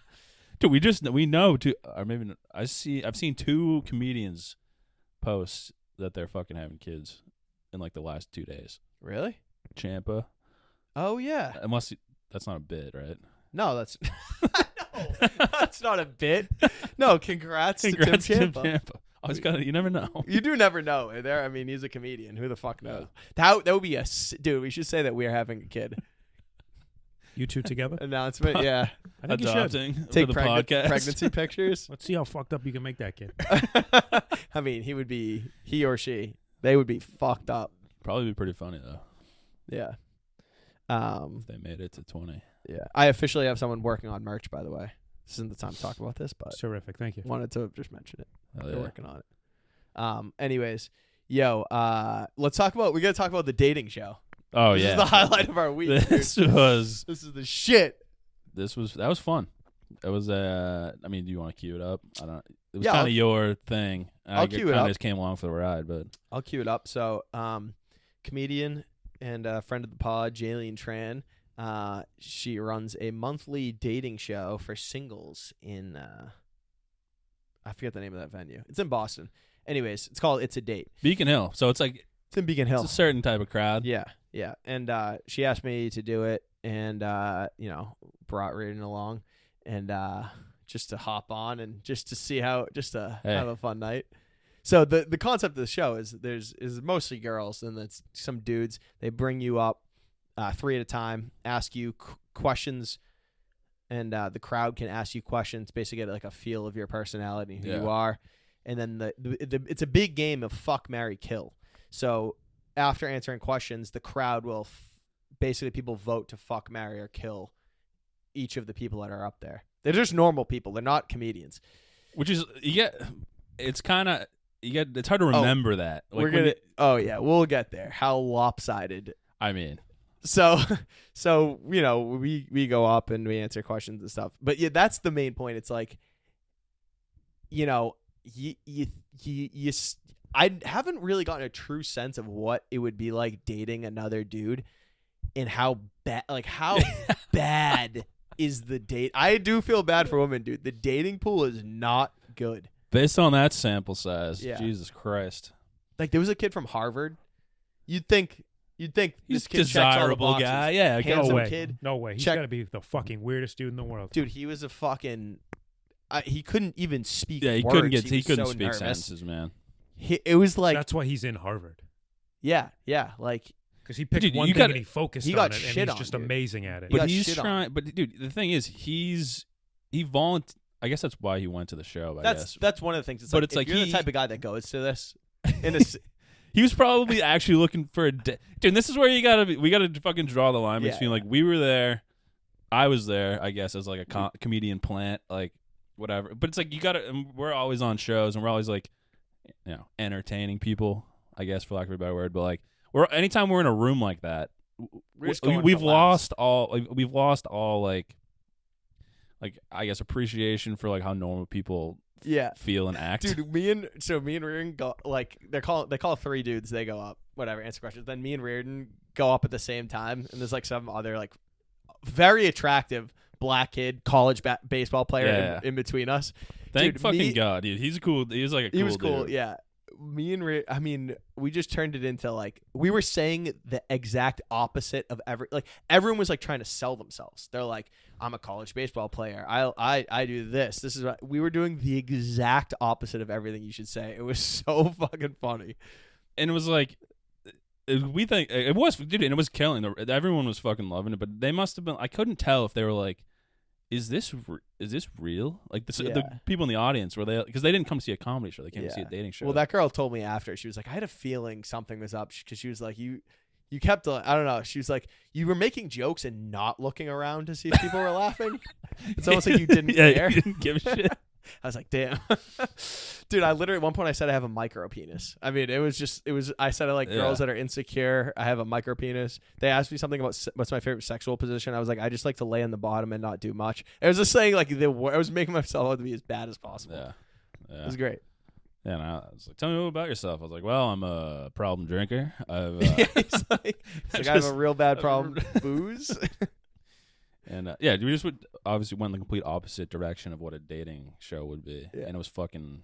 S2: Dude, we know too, or maybe not, I've seen 2 comedians post that they're fucking having kids in like the last 2 days.
S1: Really?
S2: Champa,
S1: Oh, yeah.
S2: unless that's not a bit, right?
S1: No, that's no, that's not a bit. No, congrats
S2: Congrats
S1: to Tim Champa.
S2: Champa. I was gonna, you never know.
S1: You do never know. There, I mean, he's a comedian. Who the fuck knows? That would be dude. We should say that we are having a kid.
S5: You two together?
S1: announcement. Yeah,
S5: I think you should.
S2: Adopting
S1: take
S2: for the podcast.
S1: pregnancy pictures.
S5: Let's see how fucked up you can make that kid.
S1: I mean, he or she, they would be fucked up.
S2: Probably be pretty funny though
S1: Yeah.
S2: if they made it to 20.
S1: Yeah. I officially have someone working on merch, by the way. This isn't the time to talk about this, but
S5: Terrific. Thank you.
S1: wanted to just mention it.
S2: Oh,
S1: They're
S2: yeah.
S1: working on it. Anyways, we gotta talk about the dating show.
S2: Oh
S1: This
S2: yeah.
S1: is the highlight of our week. dude.
S2: This was
S1: This is the shit.
S2: that was fun. It was I mean, do you want to cue it up? I don't. It was
S1: Yeah,
S2: kind
S1: I'll-
S2: of your thing.
S1: I'll cue it
S2: I
S1: up.
S2: just came along for the ride, but
S1: I'll cue it up. So, comedian and friend of the pod, Jaylene Tran, she runs a monthly dating show for singles in, I forget the name of that venue. It's in Boston. Anyways, it's called It's a Date.
S2: Beacon Hill. So it's like
S1: It's in Beacon Hill.
S2: it's a certain type of crowd.
S1: Yeah, yeah. And she asked me to do it, and brought Raiden along, and just to hop on and just to see just to
S2: Hey.
S1: have a fun night. So the concept of the show is is mostly girls, and it's some dudes. They bring you up 3 at a time, ask you questions, and the crowd can ask you questions, basically get like a feel of your personality, who you
S2: Yeah.
S1: are, and then it's a big game of fuck, marry, kill. So after answering questions, the crowd will basically people vote to fuck, marry, or kill each of the people that are up there. They're just normal people. They're not comedians.
S2: Which is it's kind of it's hard to remember that. Like
S1: We're
S2: when
S1: gonna.
S2: you-
S1: Oh yeah, we'll get there. How lopsided.
S2: I mean,
S1: So we go up and we answer questions and stuff. But yeah, that's the main point. It's like, I haven't really gotten a true sense of what it would be like dating another dude, and how bad is the date. I do feel bad for women, dude. The dating pool is not good.
S2: based on that sample size,
S1: Yeah.
S2: Jesus Christ,
S1: Like there was a kid from Harvard. You'd think
S2: he's
S1: this
S2: a
S1: kid checks all the
S2: desirable
S1: boxes.
S2: guy. Yeah,
S1: Handsome
S5: No
S2: go
S5: way.
S1: kid.
S5: No way. He's
S1: Check-
S5: got to be the fucking weirdest dude in the world.
S1: Dude, he was a fucking. He couldn't even speak.
S2: Yeah, he
S1: words.
S2: couldn't get.
S1: He
S2: He
S1: was
S2: couldn't
S1: so
S2: speak
S1: nervous.
S2: sentences, man.
S1: It was like,
S5: That's why he's in Harvard.
S1: yeah, like
S5: Because he picked
S2: Dude,
S5: one
S2: you
S5: thing
S2: gotta-
S5: and he focused
S1: he
S5: on
S1: got
S5: it, and
S1: shit
S5: he's
S1: on,
S5: just
S1: dude.
S5: amazing at it.
S1: He
S2: But
S1: got
S2: he's
S1: shit on.
S2: trying. But dude, the thing is, he I guess that's why he went to the show. I guess.
S1: that's one of the things. It's
S2: But
S1: like,
S2: it's
S1: if
S2: like
S1: you're the
S2: he-
S1: type of guy that goes to this, in a, s-
S2: He was probably actually looking for a dude. This is where we gotta fucking draw the line
S1: Yeah,
S2: between
S1: yeah.
S2: like we were there, I was there, I guess as like a comedian plant, like whatever. But it's like you gotta. And we're always on shows and we're always like, entertaining people, I guess for lack of a better word. But like anytime we're in a room like that,
S1: We're just going
S2: we've
S1: for laughs.
S2: lost all like I guess appreciation for like how normal people
S1: yeah,
S2: feel and act.
S1: dude. Me and Reardon go like they call 3 dudes. They go up, whatever, answer questions. Then me and Reardon go up at the same time, and there's like some other like very attractive black kid, college baseball player
S2: Yeah.
S1: in between us.
S2: Thank
S1: dude,
S2: fucking
S1: me-
S2: God, dude. He's cool. He was like a cool
S1: He was cool,
S2: dude.
S1: yeah. Me and I mean, we just turned it into like we were saying the exact opposite of everyone was like trying to sell themselves. They're like, I'm a college baseball player. I do this. This is what we were doing, the exact opposite of everything you should say. It was so fucking funny.
S2: And it was like, we think it was, dude, and it was killing. Everyone was fucking loving it, but they must have been. I couldn't tell if they were like, is this real? Like the
S1: Yeah.
S2: people in the audience were they, because they didn't come see a comedy show. They came to see a
S1: Yeah.
S2: dating show.
S1: Well, that girl told me after. She was like, I had a feeling something was up because she was like, you kept, I don't know. She was like, you were making jokes and not looking around to see if people were laughing. It's almost like you didn't
S2: yeah,
S1: care.
S2: You didn't give a shit.
S1: I was like, damn. Dude, I literally at one point I said I have a micro penis. I mean, I said I like girls
S2: Yeah.
S1: that are insecure. I have a micro penis. They asked me something about what's my favorite sexual position. I was like, I just like to lay on the bottom and not do much. I was just saying like I was making myself out to be as bad as possible.
S2: Yeah.
S1: It was great.
S2: Yeah, and I was like, tell me more about yourself. I was like, well, I'm a problem drinker. I've
S1: He's like, I have a real bad
S2: I've-
S1: problem. Booze.
S2: and we just obviously went in the complete opposite direction of what a dating show would be,
S1: Yeah.
S2: and it was fucking.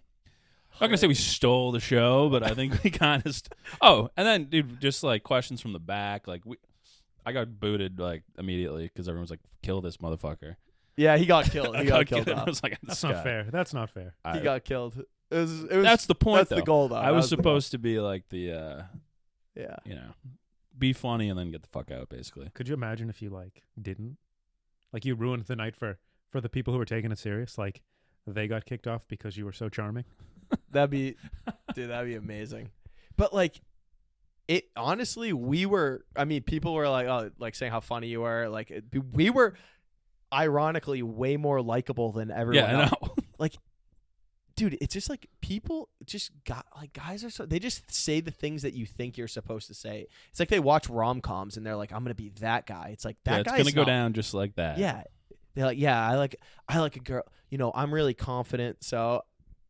S2: I'm not gonna say we stole the show, but I think we kind of. And then, dude, just like questions from the back, like I got booted like immediately because everyone was like, "Kill this motherfucker."
S1: Yeah, he got killed. He got killed
S2: I
S1: off.
S2: was like,
S5: That's
S2: "This
S5: not
S2: guy."
S5: fair. That's not fair.
S1: He got killed. It was
S2: That's the point.
S1: That's
S2: though.
S1: the goal, though.
S2: I
S1: That
S2: was
S1: the goal.
S2: supposed to be like the,
S1: Yeah.
S2: be funny and then get the fuck out, basically.
S5: Could you imagine if you like didn't? Like you ruined the night for the people who were taking it serious. Like they got kicked off because you were so charming.
S1: That'd be amazing. But like, it honestly, we were. I mean, people were like, oh, like saying how funny you were. Like, we were, ironically, way more likable than everyone
S2: Yeah, I
S1: else.
S2: know.
S1: Like, dude, it's just like people just got like guys are so they just say the things that you think you're supposed to say. It's like they watch rom-coms and they're like, I'm gonna be that guy. It's like that
S2: It's
S1: guy's
S2: gonna go
S1: not-
S2: down just like that.
S1: Yeah, they're like, yeah, I like a girl. You know, I'm really confident, so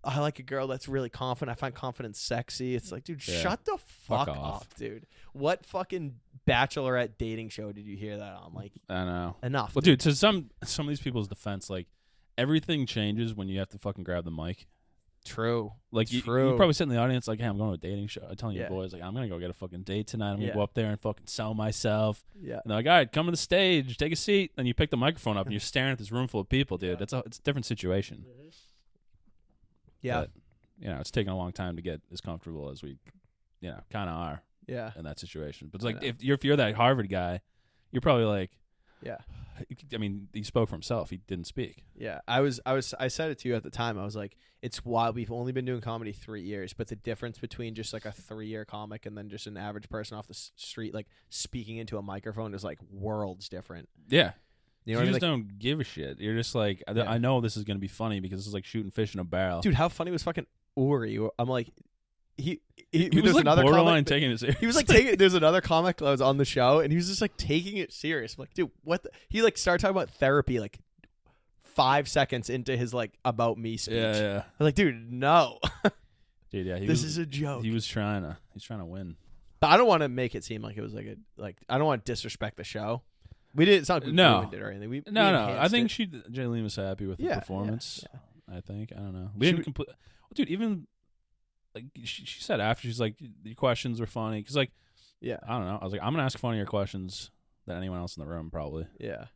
S1: I like a girl that's really confident. I find confidence sexy. It's like, dude,
S2: Yeah.
S1: shut the fuck
S2: off.
S1: up, dude. What fucking bachelorette dating show did you hear that on? Like,
S2: I know.
S1: enough.
S2: Well, dude, to some of these people's defense, like everything changes when you have to fucking grab the mic.
S1: True.
S2: Like you
S1: True.
S2: probably sit in the audience like, hey, I'm going to a dating show. I'm telling you
S1: Yeah.
S2: boys, like, I'm gonna go get a fucking date tonight. I'm gonna
S1: Yeah.
S2: go up there and fucking sell myself.
S1: Yeah.
S2: And they're like, all right, come to the stage, take a seat. And you pick the microphone up and you're staring at this room full of people, dude. It's a different situation.
S1: Yeah.
S2: But, you know, it's taken a long time to get as comfortable as we, you know, kind of are
S1: Yeah.
S2: in that situation. But it's
S1: I
S2: like
S1: know.
S2: if you're that Harvard guy, you're probably like,
S1: Yeah.
S2: I mean, he spoke for himself. He didn't speak.
S1: Yeah. I said it to you at the time. I was like, it's wild. We've only been doing comedy 3 years, but the difference between just like a 3-year comic and then just an average person off the street, like speaking into a microphone, is like worlds different.
S2: Yeah.
S1: You know
S2: You
S1: what I mean?
S2: just
S1: Like,
S2: don't give a shit. You're just like,
S1: Yeah.
S2: I know this is gonna be funny because this is like shooting fish in a barrel.
S1: dude, how funny was fucking Uri? I'm like, he
S2: he
S1: there's
S2: was like
S1: another
S2: borderline
S1: comic,
S2: taking it serious.
S1: he was like taking. There's another comic that was on the show, and he was just like taking it serious. I'm like, dude, what? He like started talking about therapy like 5 seconds into his like about me speech.
S2: yeah.
S1: I'm like, dude, no,
S2: Dude, yeah.
S1: this is a joke.
S2: He's trying to win.
S1: But I don't want to make it seem like it was like I don't want to disrespect the show. We didn't. It's not like we
S2: No.
S1: ruined it or anything. We
S2: No.
S1: enhanced
S2: I think
S1: it.
S2: Jaylene was happy with
S1: Yeah,
S2: the performance.
S1: yeah.
S2: I think. I don't know. We
S1: Should
S2: didn't complete. Dude, even like she said after, she's like, your questions were funny because like
S1: Yeah,
S2: I don't know. I was like, I'm gonna ask funnier questions than anyone else in the room probably.
S1: yeah.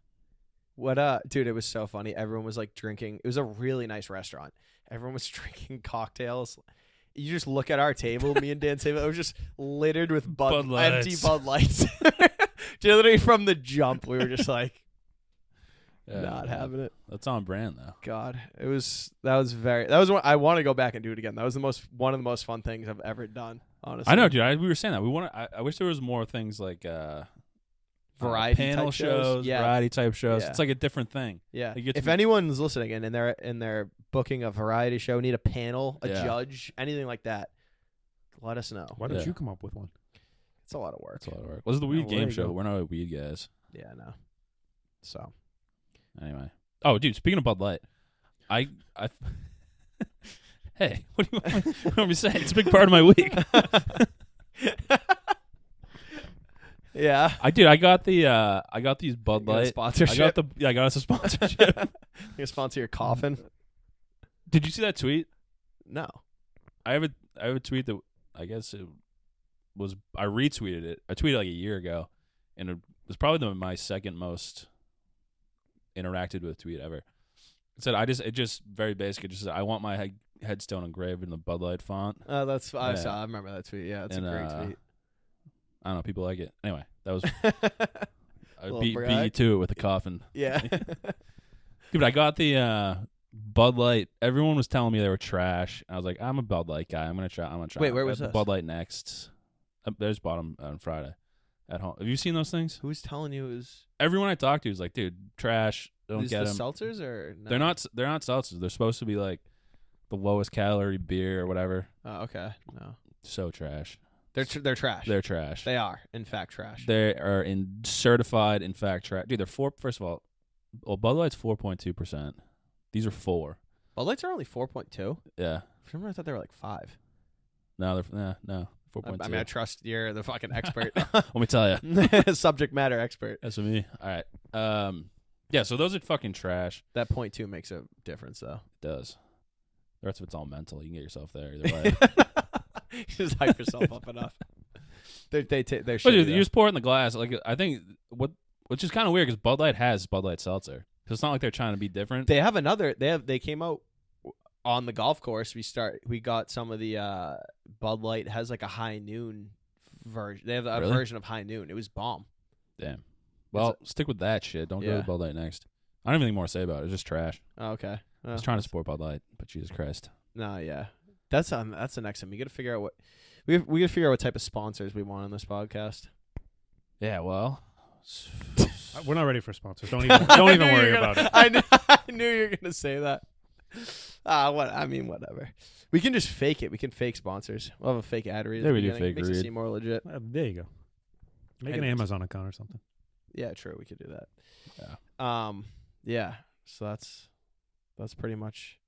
S1: What dude, it was so funny. Everyone was like drinking. It was a really nice restaurant. Everyone was drinking cocktails. You just look at our table, me and Dan table, it was just littered with
S2: Bud
S1: empty
S2: Lights.
S1: Bud Lights. Literally from the jump, we were just like not having it.
S2: That's on brand though.
S1: God, that was one I want to go back and do it again. That was one of the most fun things I've ever done. Honestly,
S2: I know, dude. We were saying that I wish there was more things like
S1: Variety
S2: panel
S1: type shows. Yeah.
S2: variety type shows.
S1: Yeah.
S2: It's like a different thing.
S1: Yeah.
S2: Like, it's-
S1: If anyone's listening and they're booking a variety show, need a panel, a
S2: Yeah.
S1: judge, anything like that, let us know.
S5: Why don't
S2: Yeah.
S5: you come up with one?
S1: It's a lot of work.
S2: That's a lot of work. This is the
S1: Oh,
S2: weed
S1: well, there
S2: game
S1: you
S2: show.
S1: go.
S2: We're not weed guys.
S1: Yeah, no. So
S2: Anyway. Oh, dude. Speaking of Bud Light, I hey, what do you want me to say? It's a big part of my week.
S1: yeah.
S2: I got these Bud
S1: You got a
S2: Light.
S1: sponsorship.
S2: I got us a sponsorship.
S1: You sponsor your coffin?
S2: Did you see that tweet?
S1: No.
S2: I have a tweet that I guess it was I retweeted it. I tweeted like a year ago, and it was probably my second most interacted with tweet ever. It said it just very basic. It just said I want my headstone engraved in the Bud Light font.
S1: Oh, that's I
S2: Yeah.
S1: saw. I remember that tweet. Yeah, it's
S2: And,
S1: a great tweet.
S2: I don't know. People like it. Anyway, that was I
S1: Little
S2: beat you
S1: brag.
S2: to it with the coffin.
S1: Yeah.
S2: Dude, I got the Bud Light. Everyone was telling me they were trash. I was like, I'm a Bud Light guy. I'm gonna try.
S1: Wait,
S2: them.
S1: where
S2: I
S1: was
S2: got the
S1: this?
S2: Bud Light next. There's bottom on Friday at home. Have you seen those things?
S1: Who's telling you it was
S2: Everyone I talked to was like, dude, trash. Don't
S1: these
S2: get
S1: the
S2: them.
S1: seltzers or no?
S2: They're not seltzers. They're supposed to be like the lowest calorie beer or whatever.
S1: Oh, okay. No.
S2: So trash.
S1: They're trash.
S2: They're trash.
S1: They are in fact trash.
S2: They are certified in fact trash. Dude, they're First of all, Bud Light's 4.2%. These are 4.
S1: Bud Lights are only 4.2.
S2: Yeah.
S1: For some reason, I thought they were like 5.
S2: No, they're no 4.2.
S1: I mean, I trust you're the fucking expert,
S2: Let me tell you.
S1: subject matter expert.
S2: That's with me. All right. Yeah. So those are fucking trash.
S1: That 0.2 makes a difference, though.
S2: It does. The rest of it's all mental. You can get yourself there either way.
S1: Just hype yourself up enough. They're
S2: But
S1: shitty,
S2: dude,
S1: though.
S2: you just pour it in the glass. Like I think which is kind of weird because Bud Light has Bud Light seltzer. So it's not like they're trying to be different.
S1: They have another. They came out on the golf course. We got some of the Bud Light has like a high noon version. They have a
S2: Really?
S1: version of high noon. It was bomb.
S2: Damn. Well, stick with that shit. Don't go
S1: Yeah.
S2: to Bud Light next. I don't have anything more to say about it. It's just trash.
S1: Oh, okay.
S2: I was trying to support Bud Light, but Jesus Christ.
S1: No, yeah. That's the next time. We got to figure out what we got to figure out what type of sponsors we want on this podcast.
S2: Yeah, well.
S5: We're not ready for sponsors. Don't even worry about it.
S1: I knew you were gonna say that. Whatever. We can just fake it. We can fake sponsors. We'll have a fake ad read. at
S2: Yeah,
S1: the
S2: we do
S1: beginning.
S2: fake
S1: Makes it
S2: read.
S1: seem more legit.
S5: There you go. Make an
S1: Anyways.
S5: Amazon account or something.
S1: Yeah, true. We could do that.
S2: Yeah.
S1: Yeah. So that's pretty much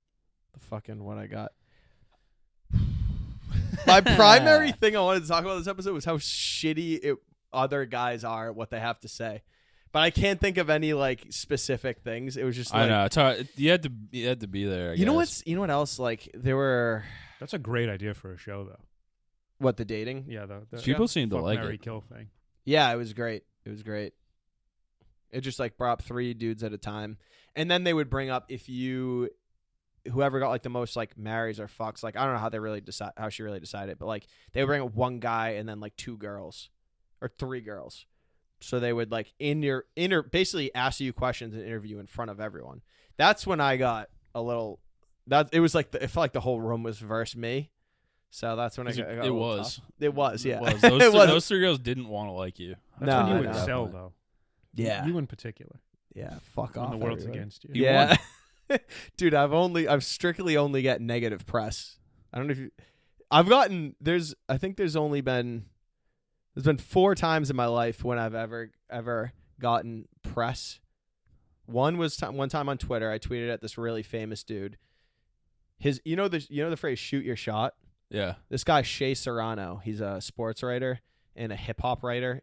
S1: the fucking what I got. My primary thing I wanted to talk about this episode was how shitty other guys are at what they have to say. But I can't think of any like specific things. It was just like,
S2: I know. It's hard. You had to be there. I
S1: you know
S2: guess.
S1: what else? Like there were
S5: That's a great idea for a show, though.
S1: the dating?
S5: Yeah, the
S2: People seem to
S5: fuck,
S2: like
S5: marry,
S2: it.
S5: kill thing.
S1: Yeah, it was great. It just like brought up 3 dudes at a time. And then they would bring up whoever got like the most like marries or fucks, like I don't know how she really decided, but like they would bring up 1 guy and then like 2 girls or 3 girls. So they would like basically ask you questions and interview in front of everyone. That's when I got a little it was like it felt like the whole room was versus me. So that's when I got a
S2: It
S1: little
S2: was.
S1: tough. It was, yeah.
S2: It was. Those 3 girls didn't want to like you.
S5: That's
S1: No,
S5: when
S1: I
S5: you
S1: know.
S5: excel, though.
S1: Yeah.
S5: You in particular.
S1: Yeah, fuck
S5: When
S1: off.
S5: the world's
S1: everybody.
S5: against you.
S1: Yeah. Dude, I've strictly only got negative press. I don't know if I've gotten there's been 4 times in my life when I've ever gotten press. One was one time on Twitter. I tweeted at this really famous dude. You know the phrase "shoot your shot."
S2: Yeah.
S1: This guy Shea Serrano. He's a sports writer and a hip hop writer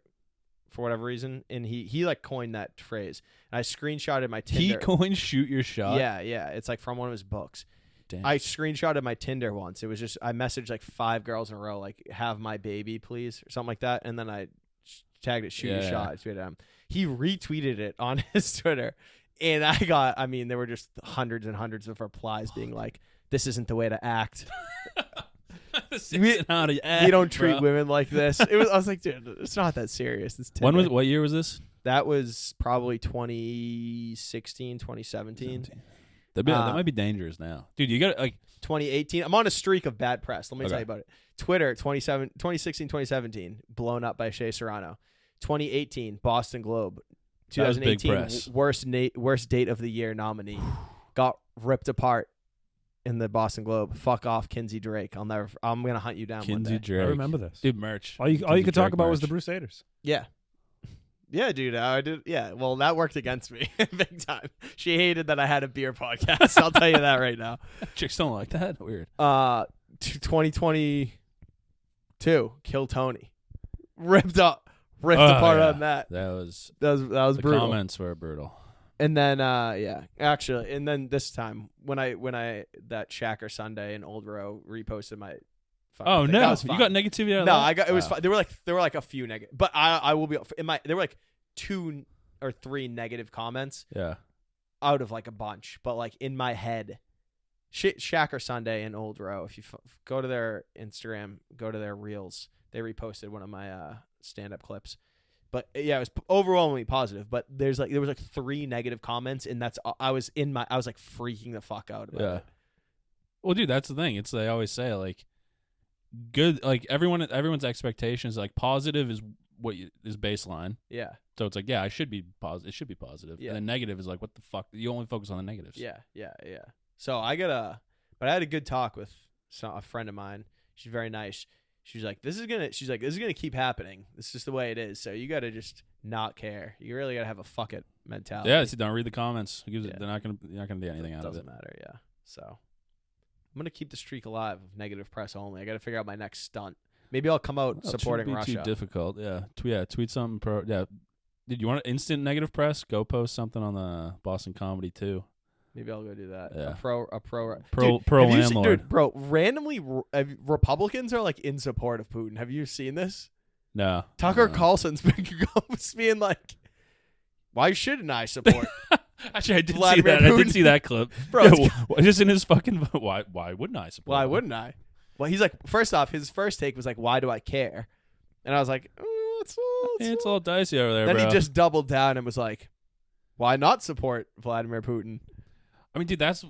S1: for whatever reason, and he like coined that phrase. And I screenshotted my Tinder.
S2: He coined "shoot your shot."
S1: Yeah, it's like from one of his books.
S2: Damn.
S1: I screenshotted my Tinder once. It was just I messaged like 5 girls in a row, like "have my baby, please" or something like that, and then I tagged it "shoot your
S2: Yeah.
S1: shot." I tweeted him. He retweeted it on his Twitter, and there were just hundreds and hundreds of replies being like, "This isn't the way to act. we don't treat women like this." I was like, dude, it's not that serious. It's Tinder.
S2: What year was this?
S1: That was probably 2016, 2017.
S2: That might be dangerous now, dude. You got like
S1: 2018. I'm on a streak of bad press. Let me
S2: Okay.
S1: tell you about it. Twitter, 2016, 2017, blown up by Shea Serrano. 2018, Boston Globe.
S2: That was big
S1: 2018,
S2: press.
S1: worst date of the year nominee. Got ripped apart in the Boston Globe. Fuck off, Kinsey Drake. I'm gonna hunt you down one
S2: Kinsey
S1: day.
S2: Drake.
S5: I remember this.
S2: Dude, merch.
S5: All you
S2: Kinsey
S5: could talk
S2: Drake
S5: about was
S2: merch.
S5: the Crusaders.
S1: Yeah. Yeah, dude, I did. Yeah, well, that worked against me big time. She hated that I had a beer podcast. I'll tell you that right now.
S2: Chicks don't like that. Weird.
S1: 2022, Kill Tony, ripped apart on that.
S2: That was
S1: That was
S2: the
S1: brutal.
S2: comments were brutal.
S1: And then and then this time when I that Shacker Sunday in Old Row reposted my. fucking
S2: Oh
S1: thing,
S2: no,
S1: that was
S2: you
S1: fine.
S2: got negativity out of
S1: No,
S2: that?
S1: I got it was
S2: Wow.
S1: fine. There were like a few negative, but I will be there were like 2 or 3 negative comments
S2: Yeah.
S1: out of like a bunch, but like in my head, Shacker Sunday in Old Row. If you go to their Instagram, go to their reels, they reposted one of my stand-up clips. But yeah, it was overwhelmingly positive. But there was like 3 negative comments, and I was like freaking the fuck out about
S2: Yeah.
S1: it.
S2: Well, dude, that's the thing. They always say like good, like everyone's expectations, like positive is what is baseline.
S1: Yeah,
S2: So it's like, yeah, I should be positive. It should be positive.
S1: Yeah.
S2: And then negative is like, what the fuck? You only focus on the negatives.
S1: yeah. So I had a good talk with a friend of mine. She's very nice. She's like, this is gonna keep happening. This is just the way it is. So you gotta just not care. You really gotta have a fuck it mentality.
S2: Yeah. So don't read the comments. Who gives
S1: Yeah.
S2: They're not gonna do anything out of it.
S1: Doesn't matter. Yeah. So I'm gonna keep the streak alive of negative press only. I gotta figure out my next stunt. Maybe I'll come out
S2: Well,
S1: supporting
S2: it shouldn't be
S1: Russia.
S2: too difficult. Yeah. Tweet something pro. Yeah. Did you want instant negative press? Go post something on the Boston Comedy too.
S1: Maybe I'll go do that.
S2: Yeah.
S1: A pro
S2: Pro
S1: Dude, have you seen-
S2: landlord.
S1: dude, bro, randomly Republicans are like in support of Putin. Have you seen this?
S2: No.
S1: Tucker
S2: No.
S1: Carlson's been being like, why shouldn't I support?
S2: Actually, I did
S1: Vladimir
S2: see that. I
S1: Putin.
S2: did see that clip.
S1: Bro,
S2: Yeah,
S1: it's-
S2: just in his fucking. Why wouldn't I support?
S1: Why
S2: him?
S1: wouldn't I? Well, he's like, first off, his first take was like, why do I care? And I was like,
S2: It's a little dicey over there,
S1: Then
S2: bro.
S1: he just doubled down and was like, Why not support Vladimir Putin?
S2: I mean, dude, that's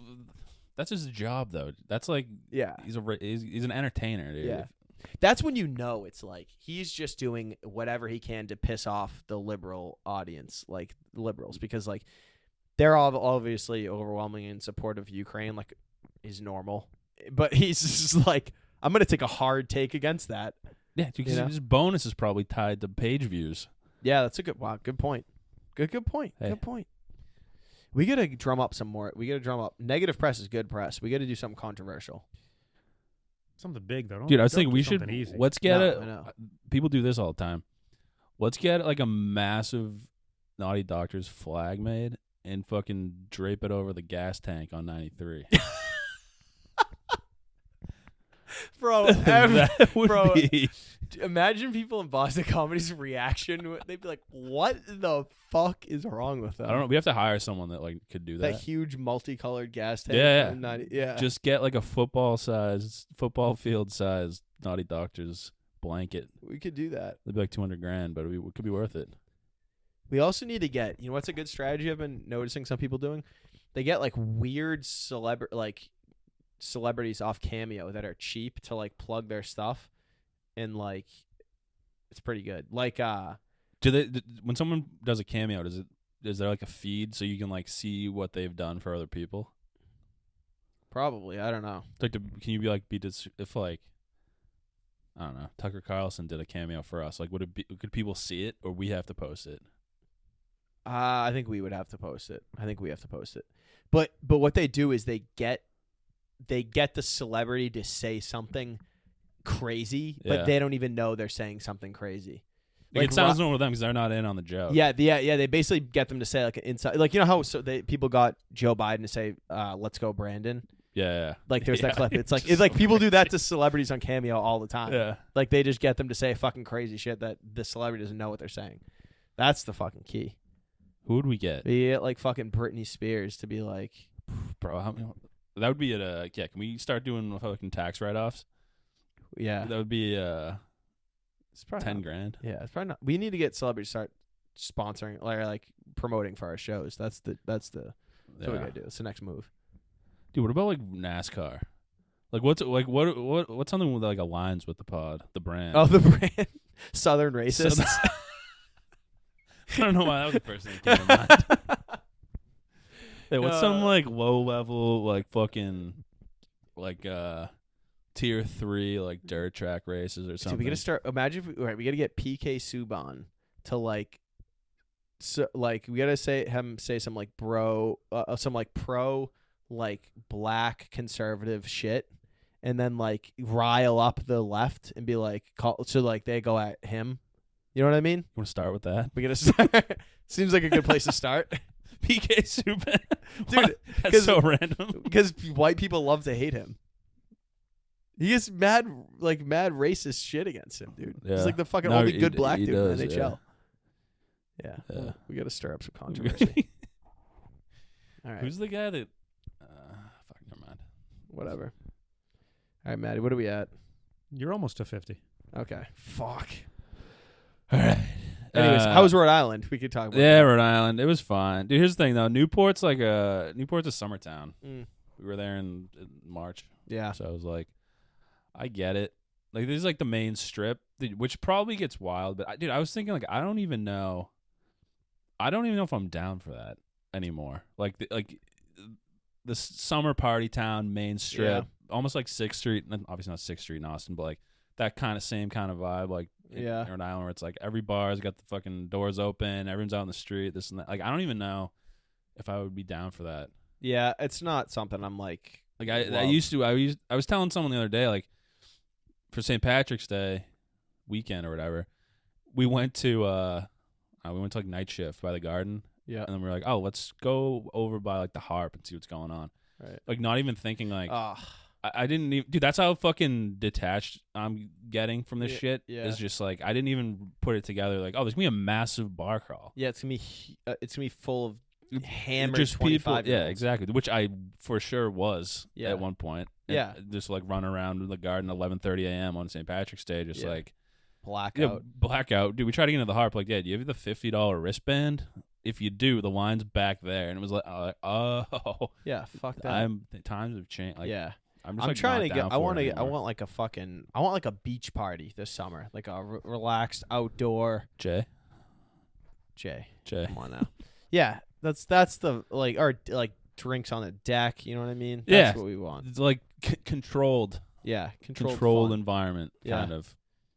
S2: his job, though. That's like
S1: Yeah.
S2: he's an entertainer, dude.
S1: Yeah. That's when you know it's like he's just doing whatever he can to piss off the liberal audience, like liberals, because like they're all obviously overwhelming in support of Ukraine, like is normal. But he's just like, I'm gonna take a hard take against that.
S2: Yeah, because
S1: You know?
S2: his bonus is probably tied to page views.
S1: Yeah, that's a good point. Good point.
S2: Hey.
S1: Good point. We gotta drum up some more. We gotta drum up. Negative press is good press. We gotta do something controversial.
S5: Something big though.
S2: Dude, I was
S5: don't
S2: thinking
S5: do
S2: we should.
S5: something easy.
S2: Let's get
S1: No, I know.
S2: People do this all the time. Let's get like a massive Naughty Doctors flag made and fucking drape it over the gas tank on 93.
S1: Bro,
S2: That would
S1: bro,
S2: be.
S1: imagine people in Boston Comedy's reaction. They'd be like, "What the fuck is wrong with them?"
S2: I don't know. We have to hire someone that like could do
S1: That
S2: that.
S1: huge multicolored gas tank.
S2: Yeah, yeah.
S1: and yeah.
S2: Just get like a football field size Naughty Doctors blanket.
S1: We could do that.
S2: It'd be like $200,000, but it could be worth it.
S1: We also need to get. You know what's a good strategy I've been noticing some people doing? They get like weird celebrities off Cameo that are cheap to like plug their stuff, and like it's pretty good. Like
S2: When someone does a cameo, is there like a feed so you can like see what they've done for other people?
S1: probably, I don't know.
S2: Like, can you if like, I don't know, Tucker Carlson did a cameo for us? Like, could people see it, or we have to post it?
S1: I think we would have to post it. But what they do is they get the celebrity to say something crazy, but
S2: Yeah.
S1: they don't even know they're saying something crazy.
S2: Like, it sounds normal to them because they're not in on the joke.
S1: Yeah. They basically get them to say like an inside, like you know how people got Joe Biden to say, "Let's go, Brandon."
S2: Yeah.
S1: Like there's that
S2: Yeah,
S1: clip. It's like
S2: just
S1: people
S2: so
S1: do that to celebrities on Cameo all the time.
S2: Yeah.
S1: Like they just get them to say fucking crazy shit that the celebrity doesn't know what they're saying. That's the fucking key.
S2: Who would we get?
S1: We get like fucking Britney Spears to be like,
S2: Bro, that would be can we start doing fucking tax write-offs?
S1: yeah,
S2: That would be
S1: it's probably not-
S2: $10,000.
S1: Yeah, it's probably not. We need to get celebrities to start sponsoring or like promoting for our shows. That's what we gotta do. It's the next move.
S2: Dude, what about like NASCAR? Like what's something with like aligns with the pod, the brand?
S1: Oh, the brand Southern Racists.
S2: I don't know why that was the first thing that came to mind. Hey, what's some like low level like fucking like tier 3 like dirt track races or something?
S1: Dude, we gotta start. Imagine if we gotta get PK Subban to like, so like we gotta have him say some like some like pro like black conservative shit, and then like rile up the left and be like so like they go at him. You know what I mean?
S2: You want to start with that?
S1: We gotta start. Seems like a good place to start.
S2: PK Subban.
S1: Dude,
S2: That's so random.
S1: Because white people love to hate him. He gets mad racist shit against him, dude.
S2: Yeah.
S1: He's like the fucking
S2: No,
S1: only
S2: he
S1: good
S2: d-
S1: black
S2: he
S1: dude
S2: does,
S1: in the NHL. Yeah.
S2: Yeah.
S1: Well, we got to stir up some controversy. All right.
S2: Who's the guy that fuck, never mind.
S1: Whatever. All right, Maddie, what are we at?
S5: You're almost to 50.
S1: Okay. Fuck.
S2: All right.
S1: Anyways, how was Rhode Island? We could talk about
S2: Yeah,
S1: that.
S2: Rhode Island. It was fine. Dude, here's the thing though. Newport's a summer town.
S1: Mm.
S2: We were there in March.
S1: Yeah.
S2: So I was like, I get it. Like, this is like the main strip, which probably gets wild. But dude, I was thinking like, I don't even know if I'm down for that anymore. Like, the summer party town, main strip, almost like 6th Street. Obviously not 6th Street in Austin, but like that same kind of vibe. Like in Rhode Island, where it's like every bar's got the fucking doors open, everyone's out in the street, this and that. Like, I don't even know if I would be down for that.
S1: Yeah, it's not something I'm like.
S2: Like I was telling someone the other day, like for St. Patrick's Day weekend or whatever, we went to like Night Shift by the Garden.
S1: Yeah.
S2: And then we were like, oh, let's go over by like the Harp and see what's going on.
S1: Right.
S2: Like, not even thinking like
S1: Oh,
S2: I didn't even, dude, that's how fucking detached I'm getting from this shit.
S1: yeah.
S2: It's just like I didn't even put it together like, oh, there's gonna be a massive bar crawl.
S1: yeah. It's gonna be full of hammered
S2: Just people,
S1: 25-year-olds.
S2: yeah, exactly. Which I for sure was
S1: Yeah.
S2: at one point. And
S1: Yeah.
S2: just like run around the Garden 11:30 a.m. on St. Patrick's Day, just
S1: Yeah.
S2: like
S1: Blackout.
S2: blackout. Dude, we tried to get into the Harp. Like, yeah, do you have the $50 wristband? if you do, the line's back there, and it was like, oh,
S1: Yeah, fuck that.
S2: the times have changed. Like,
S1: yeah.
S2: I'm just
S1: I'm
S2: like,
S1: trying
S2: not
S1: to
S2: down
S1: get. I
S2: for
S1: want
S2: it
S1: to. I
S2: anymore.
S1: want like a fucking. I want like a beach party this summer, like a relaxed outdoor.
S2: Jay.
S1: Come on now. Yeah, that's the like or like drinks on the deck. You know what I mean?
S2: Yeah.
S1: That's what we want.
S2: It's like controlled
S1: Yeah, controlled fun.
S2: environment,
S1: Yeah.
S2: kind of.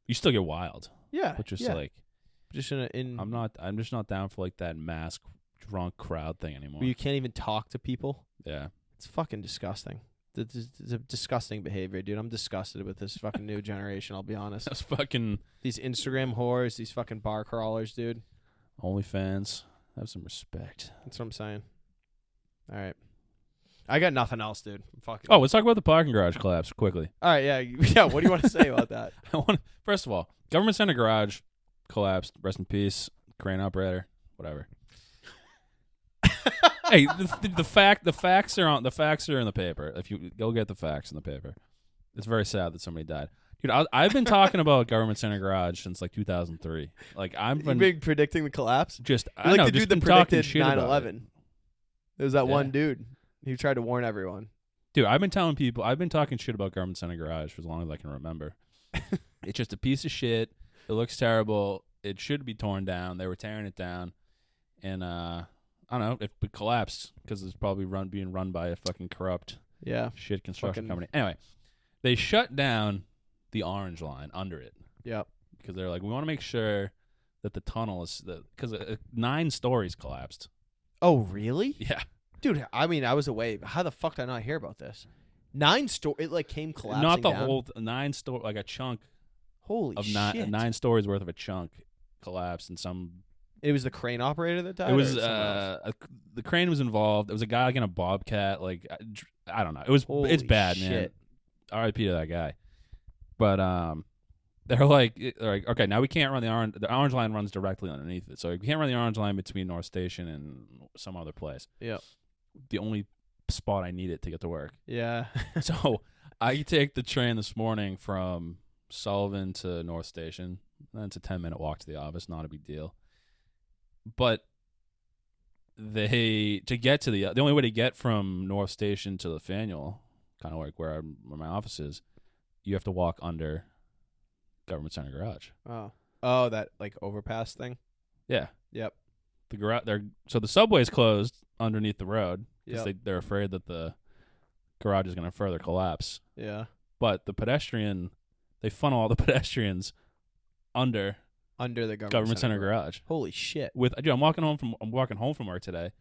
S2: You still get wild,
S1: Yeah,
S2: but just
S1: yeah.
S2: like
S1: just in.
S2: I'm just not down for like that mask drunk crowd thing anymore.
S1: where you can't even talk to people.
S2: Yeah.
S1: It's fucking disgusting. It's a disgusting behavior, dude. I'm disgusted with this fucking new generation. I'll be honest.
S2: That's fucking
S1: These Instagram whores, these fucking bar crawlers, dude.
S2: OnlyFans. Have some respect.
S1: That's what I'm saying. All right. I got nothing else, dude. I'm fucking.
S2: Oh, let's talk about the parking garage collapse quickly.
S1: All right. Yeah. Yeah. What do you want to say about that?
S2: First of all, government center garage collapsed. Rest in peace, crane operator. Whatever. Hey, the facts are in the paper. If you go get the facts in the paper, it's very sad that somebody died. Dude, I've been talking about government center garage since like 2003. Like I've
S1: You've been predicting the collapse.
S2: just
S1: You're
S2: I
S1: like
S2: know,
S1: the
S2: just
S1: dude that
S2: been talking
S1: predicted
S2: shit about it.
S1: 9/11. There was that one
S2: Yeah.
S1: dude who tried to warn everyone.
S2: Dude, I've been telling people, I've been talking shit about government center garage for as long as I can remember. It's just a piece of shit. It looks terrible. It should be torn down. They were tearing it down, and I don't know if it collapsed because it's probably being run by a fucking corrupt
S1: Yeah.
S2: shit construction
S1: Fucking-
S2: company. Anyway, they shut down the orange line under it
S1: Yep.
S2: because they're like, we want to make sure that the tunnel is because 9 stories collapsed.
S1: Oh, really?
S2: Yeah,
S1: Dude, I mean, I was away. How the fuck did I not hear about this? 9 story. It like came collapsing
S2: not the
S1: down.
S2: whole 9 story, like a chunk
S1: Holy
S2: of
S1: shit!
S2: 9 stories worth of a chunk collapsed, and some.
S1: It was the crane operator that died.
S2: It was
S1: or someone else?
S2: the crane was involved. There was a guy like in a bobcat. Like I don't know. It's
S1: Holy
S2: bad, man.
S1: shit.
S2: R.I.P. to that guy. But they're like, okay, now we can't run the orange. The orange line runs directly underneath it, so we can't run the orange line between North Station and some other place.
S1: Yep.
S2: The only spot I need it to get to work.
S1: Yeah.
S2: So I take the train this morning from Sullivan to North Station. And it's a 10-minute walk to the office. Not a big deal. But to get to the only way to get from North Station to the Faneuil, kind of like where my office is, you have to walk under Government Center Garage.
S1: Oh, that like overpass thing.
S2: Yeah,
S1: Yep.
S2: the garage. So the subway's closed underneath the road because
S1: Yep.
S2: they're afraid that the garage is going to further collapse.
S1: Yeah.
S2: But they funnel all the pedestrians under
S1: Under the
S2: Government Center Garage.
S1: Holy shit.
S2: Dude, I'm walking home from work today.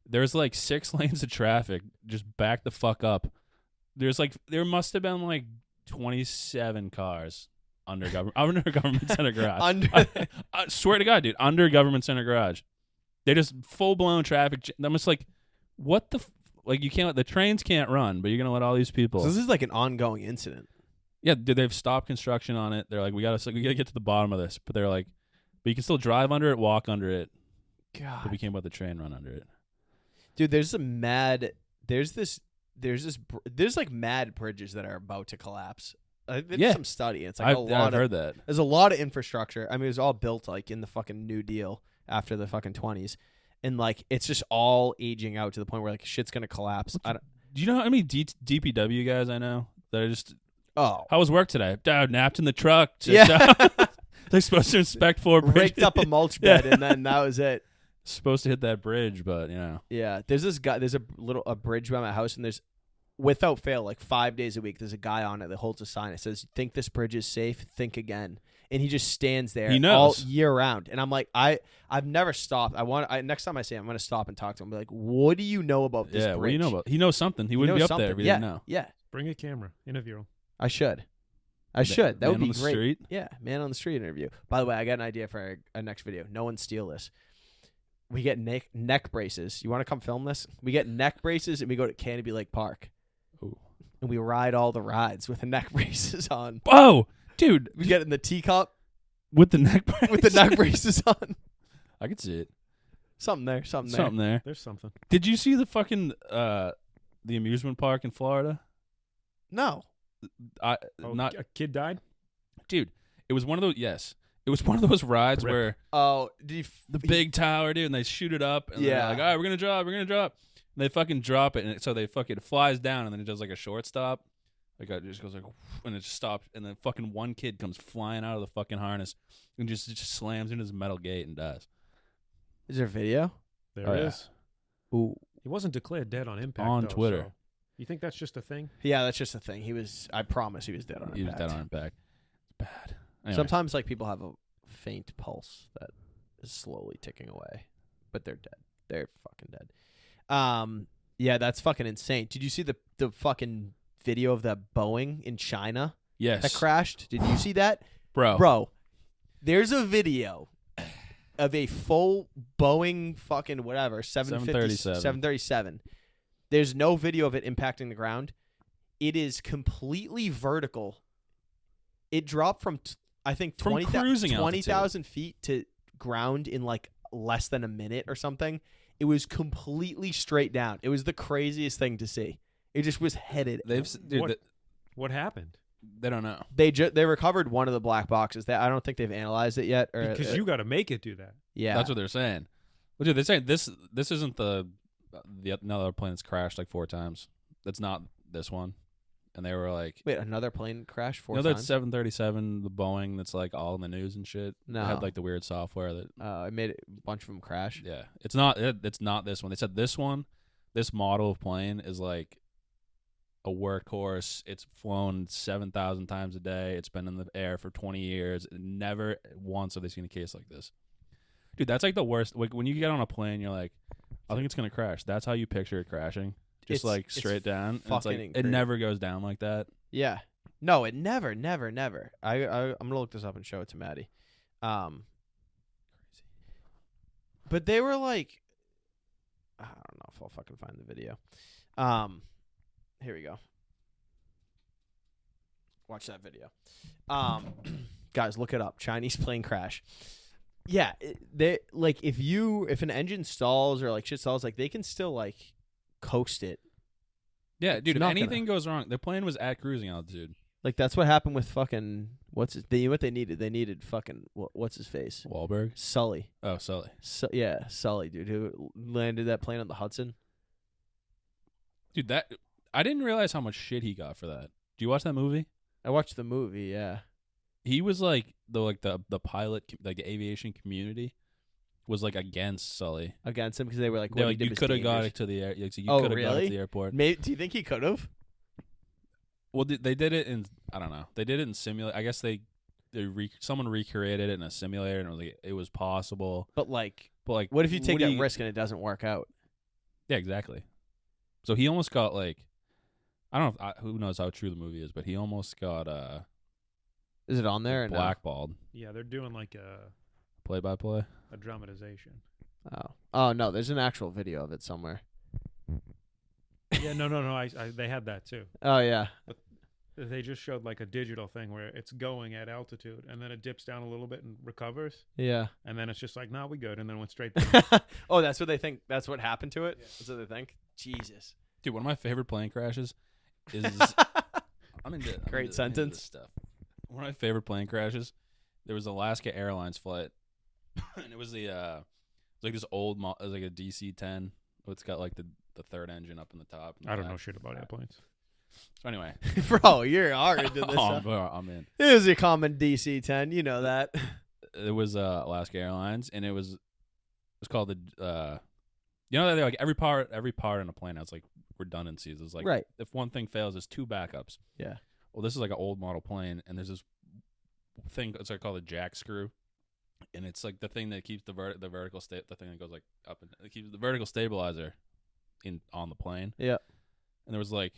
S2: There's like 6 lanes of traffic just back the fuck up. There must have been like 27 cars under Government Center Garage.
S1: Under.
S2: I swear to God, dude, under Government Center Garage. They just full blown traffic. I'm just like, what the like? You can't. The trains can't run, but you're gonna let all these people.
S1: So this is like an ongoing incident.
S2: Yeah, dude, they've stopped construction on it. They're like, we gotta get to the bottom of this. But they're like, but you can still drive under it, walk under it.
S1: God.
S2: But we can't let the train run under it.
S1: Dude, there's like mad bridges that are about to collapse. I did
S2: Yeah.
S1: some study. It's like
S2: I've heard that.
S1: There's a lot of infrastructure. I mean, it was all built like in the fucking New Deal after the fucking 20s, and like it's just all aging out to the point where like shit's gonna collapse.
S2: Do you know how many DPW guys I know that are just?
S1: Oh,
S2: How was work today? Dad napped in the truck.
S1: Yeah.
S2: They're supposed to inspect floor bridge.
S1: raked up a mulch bed, and then that was it.
S2: Supposed to hit that bridge, but
S1: Yeah, there's this guy. There's a bridge by my house, and there's without fail like 5 days a week. There's a guy on it that holds a sign. It says, "Think this bridge is safe? Think again." And he just stands there
S2: He
S1: all
S2: knows.
S1: year round. And I'm like, I've never stopped. Next time I see him, I'm gonna stop and talk to him. Be like, "What do you know about this
S2: yeah.
S1: bridge?"
S2: What do you know about? He knows something. He wouldn't
S1: knows
S2: be up
S1: something.
S2: there if he
S1: yeah,
S2: didn't know.
S1: Yeah,
S5: Bring a camera. Interview him.
S1: I should. That
S2: Man
S1: would be
S2: on the
S1: great.
S2: street?
S1: Yeah, man on the street interview. By the way, I got an idea for a next video. No one steal this. We get neck braces. You want to come film this? We get neck braces and we go to Canopy Lake Park.
S2: Ooh.
S1: And we ride all the rides with the neck braces on.
S2: Oh, dude,
S1: We get in the teacup
S2: with the neck brace.
S1: with the neck braces on.
S2: I could see it.
S1: Something there.
S2: Something there.
S5: There's something.
S2: Did you see the fucking the amusement park in Florida?
S1: No.
S2: I
S5: Oh,
S2: not
S5: a kid died?
S2: dude. It was one of those. Yes, It was one of those rides
S5: Rip.
S2: where
S1: Oh, did you
S2: the big tower, dude, and they shoot it up. And
S1: Yeah.
S2: they're like, all right, we're going to drop. And they fucking drop it. And so they fucking flies down and then it does like a short stop. Like it just goes like, and it just stops. And then fucking one kid comes flying out of the fucking harness and just slams into his metal gate and dies.
S1: Is there video?
S5: There
S2: Oh,
S5: it
S2: yeah.
S5: is.
S1: Ooh.
S5: He wasn't declared dead on impact
S2: On
S5: though,
S2: Twitter.
S5: so you think that's just a thing?
S1: Yeah, that's just a thing. He was. I promise, he was dead on
S2: He was
S1: impact.
S2: dead on impact. It's bad. Anyway.
S1: Sometimes like people have a faint pulse that is slowly ticking away, but they're dead. They're fucking dead. Yeah, that's fucking insane. Did you see the fucking video of that Boeing in China
S2: Yes.
S1: that crashed? Did you see that?
S2: Bro.
S1: Bro, there's a video of a full Boeing fucking whatever 737. There's no video of it impacting the ground. It is completely vertical. It dropped from I think
S2: From cruising
S1: 20,000 feet to ground in like less than a minute or something. It was completely straight down. It was the craziest thing to see. It just was headed.
S5: What happened?
S2: They don't know.
S1: They recovered one of the black boxes. I don't think they've analyzed it yet. Or,
S5: Because you got to make it do that.
S1: yeah,
S2: That's what they're saying. Well, dude, they're saying this isn't the another plane that's crashed like 4 times. That's not this one. And they were like,
S1: wait, another plane crashed 4
S2: you know that
S1: times.
S2: 737, the Boeing that's like all in the news and shit.
S1: No.
S2: It had like the weird software that.
S1: It made a bunch of them crash.
S2: Yeah, it's not this one. They said this model of plane is like a workhorse. It's flown 7,000 times a day. It's been in the air for 20 years. Never once have they seen a case like this. Dude, that's like the worst. Like when you get on a plane, you're like, I think it's gonna crash. That's how you picture it crashing. Just like straight down. And it's like it never goes down like that.
S1: Yeah. No, it never. I'm gonna look this up and show it to Maddie. Crazy. But they were like, I don't know if I'll fucking find the video. Here we go. Watch that video. Guys, look it up. Chinese plane crash. Yeah, they like if an engine stalls or like shit stalls, like they can still like coast it.
S2: Yeah, dude. If
S1: not
S2: anything goes wrong, the plane was at cruising altitude.
S1: Like that's what happened with fucking what they needed. They needed fucking what's his face?
S2: Wahlberg.
S1: Sully.
S2: Oh, Sully.
S1: Yeah, Sully, dude, who landed that plane on the Hudson.
S2: Dude, that I didn't realize how much shit he got for that. Do you watch that movie?
S1: I watched the movie. Yeah.
S2: He was like the pilot, like the aviation community was like against Sully.
S1: Against him because they were like,
S2: They're
S1: what
S2: like,
S1: he did
S2: you
S1: was
S2: could have got
S1: dangerous.
S2: it to the air. Like, so you
S1: Oh,
S2: could have got it
S1: really?
S2: to the airport.
S1: Do you think he could have?
S2: Well, they did it in I don't know. They did it in simulator. I guess someone recreated it in a simulator and it was possible.
S1: But like,
S2: But
S1: what if you take
S2: do
S1: that risk and it doesn't work out?
S2: Yeah, exactly. So he almost got like I don't know who knows how true the movie is, but he almost got
S1: Is it on there? Or
S2: blackballed.
S5: Yeah, they're doing like a
S2: Play-by-play.
S5: dramatization.
S1: No? Oh no, there's an actual video of it somewhere.
S5: Yeah, no. They had that too.
S1: Oh yeah.
S5: They just showed like a digital thing where it's going at altitude and then it dips down a little bit and recovers,
S1: Yeah.
S5: and then it's just like, nah, we good, and then went straight down.
S1: Oh, that's what they think. That's what happened to it. That's what they think. Jesus.
S2: Dude, one of my favorite plane crashes is I'm into
S1: Great
S2: this
S1: sentence.
S2: stuff. One of my favorite plane crashes. There was Alaska Airlines flight, and it was like this old it was like a DC-10. It's got like the third engine up in the top.
S5: I don't know shit about airplanes.
S2: So anyway,
S1: Bro, you're already into this.
S2: oh,
S1: Huh?
S2: bro, I'm in.
S1: It was a common DC-10. You know that.
S2: It was Alaska Airlines, and it was called the you know that like every part in a plane has like redundancies. It's like
S1: Right.
S2: if one thing fails, there's 2 backups.
S1: Yeah.
S2: Well, this is like an old model plane, and there's this thing. It's like called a jack screw, and it's like the thing that keeps the vertical the thing that goes like up and it keeps the vertical stabilizer on the plane.
S1: Yeah.
S2: And there was like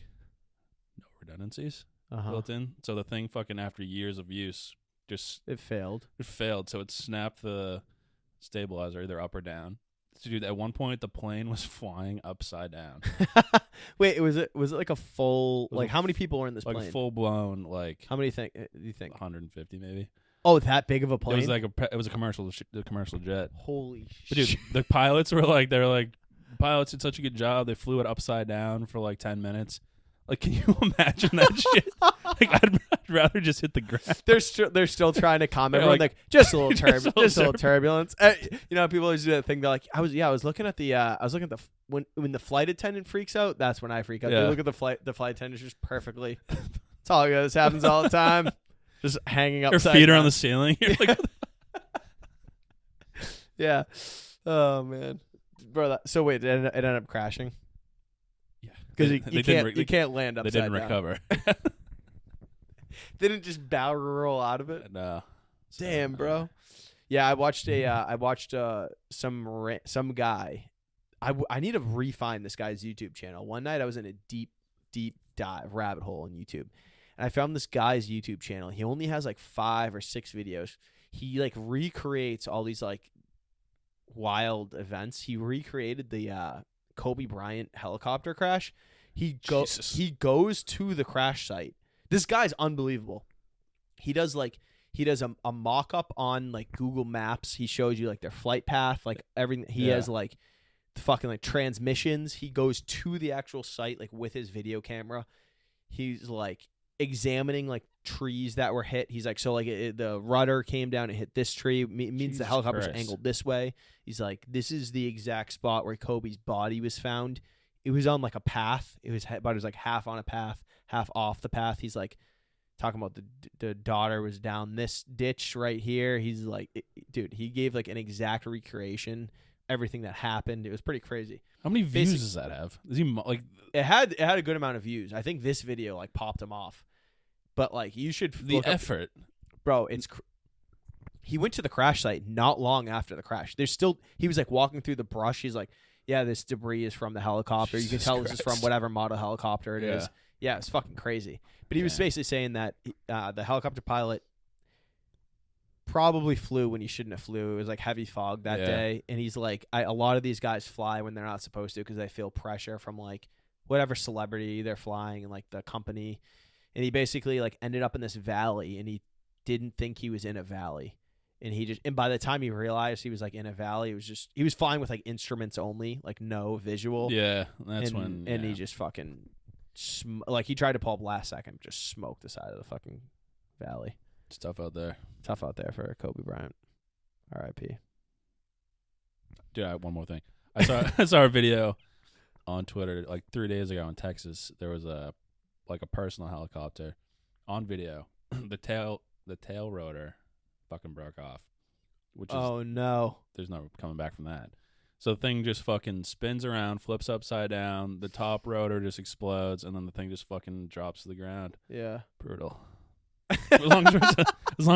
S2: no redundancies
S1: Uh-huh.
S2: built in, so the thing fucking after years of use just
S1: It failed.
S2: it failed. So it snapped the stabilizer either up or down. So dude, at one point the plane was flying upside down,
S1: Wait, was it like a full
S2: was
S1: like
S2: a
S1: how many people were in this
S2: like
S1: plane?
S2: full blown like
S1: How many do you think?
S2: 150 maybe.
S1: Oh, that big of a
S2: It
S1: plane?
S2: was like it was a commercial jet.
S1: Holy
S2: But dude,
S1: shit.
S2: the pilots were like, pilots did such a good job. They flew it upside down for like 10 minutes. Like, can you imagine that shit? Like, I'd rather just hit the ground.
S1: They're still trying to calm
S2: They're
S1: everyone.
S2: like,
S1: Like, just a little
S2: just a little
S1: turbulence. You know, people always do that thing. They're like, I was looking at when the flight attendant freaks out. That's when I freak out.
S2: Yeah.
S1: They look at the flight attendant just perfectly. It's all good. This happens all the time. Just hanging
S2: Her
S1: upside
S2: feet are
S1: down.
S2: on the ceiling. You're like,
S1: Yeah. Oh man, bro. So wait, it ended up crashing
S2: yeah,
S1: because
S2: They
S1: you
S2: didn't
S1: can't land
S2: They
S1: upside
S2: didn't
S1: down.
S2: recover.
S1: They didn't just barrel roll out of it.
S2: No. So,
S1: Damn, bro. Yeah, I watched some guy. I need to refine this guy's YouTube channel. One night I was in a deep dive rabbit hole on YouTube, and I found this guy's YouTube channel. He only has like 5 or 6 videos. He like recreates all these like wild events. He recreated the Kobe Bryant helicopter crash. He goes to the crash site. This guy's unbelievable. He does a mock-up on like Google Maps. He shows you like their flight path, like everything. He has like fucking like transmissions. He goes to the actual site like with his video camera. He's like examining like trees that were hit. He's like, so like the rudder came down and hit this tree. Means the
S2: Jesus
S1: helicopter's
S2: Christ.
S1: angled this way. He's like, this is the exact spot where Kobe's body was found. It was on like a path. It was like half on a path, half off the path. He's like talking about the daughter was down this ditch right here. He's like, dude, he gave like an exact recreation, everything that happened. It was pretty crazy.
S2: How many views does that have? Is he like?
S1: It had a good amount of views. I think this video like popped him off. But like you should
S2: The
S1: look up-
S2: effort.
S1: bro. He went to the crash site not long after the crash. He was like walking through the brush. He's like, yeah, this debris is from the helicopter. You can
S2: Jesus
S1: tell this is from
S2: Christ.
S1: whatever model helicopter it is.
S2: Yeah.
S1: Yeah, it's fucking crazy. But he was
S2: Damn.
S1: basically saying that the helicopter pilot probably flew when he shouldn't have flew. It was like heavy fog that
S2: Yeah.
S1: day, and he's like, a lot of these guys fly when they're not supposed to because they feel pressure from like whatever celebrity they're flying and like the company. And he basically like ended up in this valley, and he didn't think he was in a valley. And by the time he realized he was like in a valley, he was flying with like instruments only, like no visual.
S2: Yeah, that's
S1: and
S2: when.
S1: he just fucking like he tried to pull up last second, just smoked the side of the fucking valley.
S2: Stuff out there.
S1: Tough out there for Kobe Bryant. R.I.P.
S2: Dude, I have one more thing. I saw a video on Twitter like 3 days ago in Texas. There was a personal helicopter on video. the tail rotor fucking broke off, which is
S1: Oh no!
S2: there's no coming back from that. So the thing just fucking spins around, flips upside down. The top rotor just explodes, and then the thing just fucking drops to the ground.
S1: Yeah.
S2: Brutal. as long as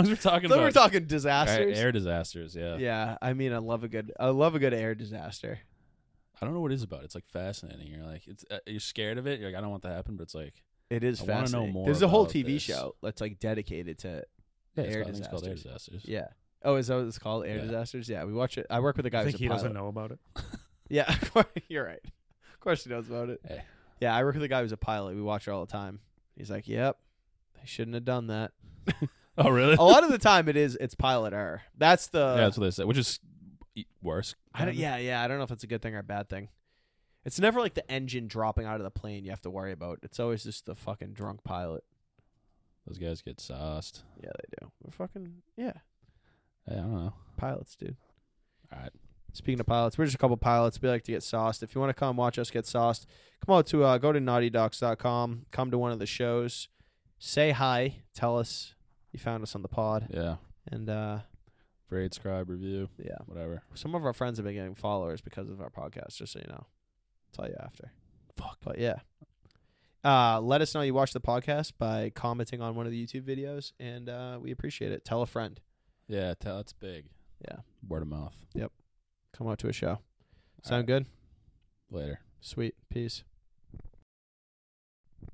S2: we're talking
S1: So
S2: about
S1: we're talking disasters.
S2: air disasters, yeah.
S1: Yeah, I mean, I love a good air disaster.
S2: I don't know what it is about it. It's like fascinating. You're like, you're scared of it. You're like, I don't want that to happen, but it's like,
S1: It is
S2: I wanna know
S1: fascinating.
S2: more
S1: There's a whole
S2: about
S1: TV
S2: this.
S1: show that's like dedicated to
S2: yeah,
S1: air
S2: I think it's called air
S1: disasters.
S2: disasters.
S1: Yeah. Oh, is that what it's called? Air
S2: Yeah.
S1: disasters? Yeah, we watch it. I work with a guy
S5: I
S1: who's
S5: think
S1: a
S5: he
S1: pilot.
S5: doesn't know about it.
S1: Yeah, you're right. Of course he knows about it.
S2: Hey.
S1: Yeah, I work with a guy who's a pilot. We watch it all the time. He's like, yep, they shouldn't have done that.
S2: Oh, really?
S1: A lot of the time it's pilot error. That's the
S2: yeah, that's what they say, which is worse.
S1: I don't,
S2: kinda.
S1: yeah, I don't know if it's a good thing or a bad thing. It's never like the engine dropping out of the plane you have to worry about. It's always just the fucking drunk pilot.
S2: Those guys get sauced.
S1: Yeah, they do. We're fucking Hey,
S2: I don't know.
S1: pilots, dude.
S2: All right.
S1: Speaking of pilots, we're just a couple pilots. We like to get sauced. If you want to come watch us get sauced, come out to go to naughtydocs.com. Come to one of the shows. Say hi. Tell us you found us on the pod.
S2: Yeah.
S1: And
S2: Rate, subscribe, review,
S1: yeah,
S2: whatever.
S1: some of our friends have been getting followers because of our podcast. Just so you know, I'll tell you after.
S2: Fuck.
S1: But yeah. Let us know you watched the podcast by commenting on one of the YouTube videos, and we appreciate it. Tell a friend.
S2: Yeah, that's big.
S1: Yeah.
S2: Word of mouth.
S1: Come out to a show.
S2: All
S1: Sound
S2: right.
S1: good?
S2: Later.
S1: Sweet. Peace.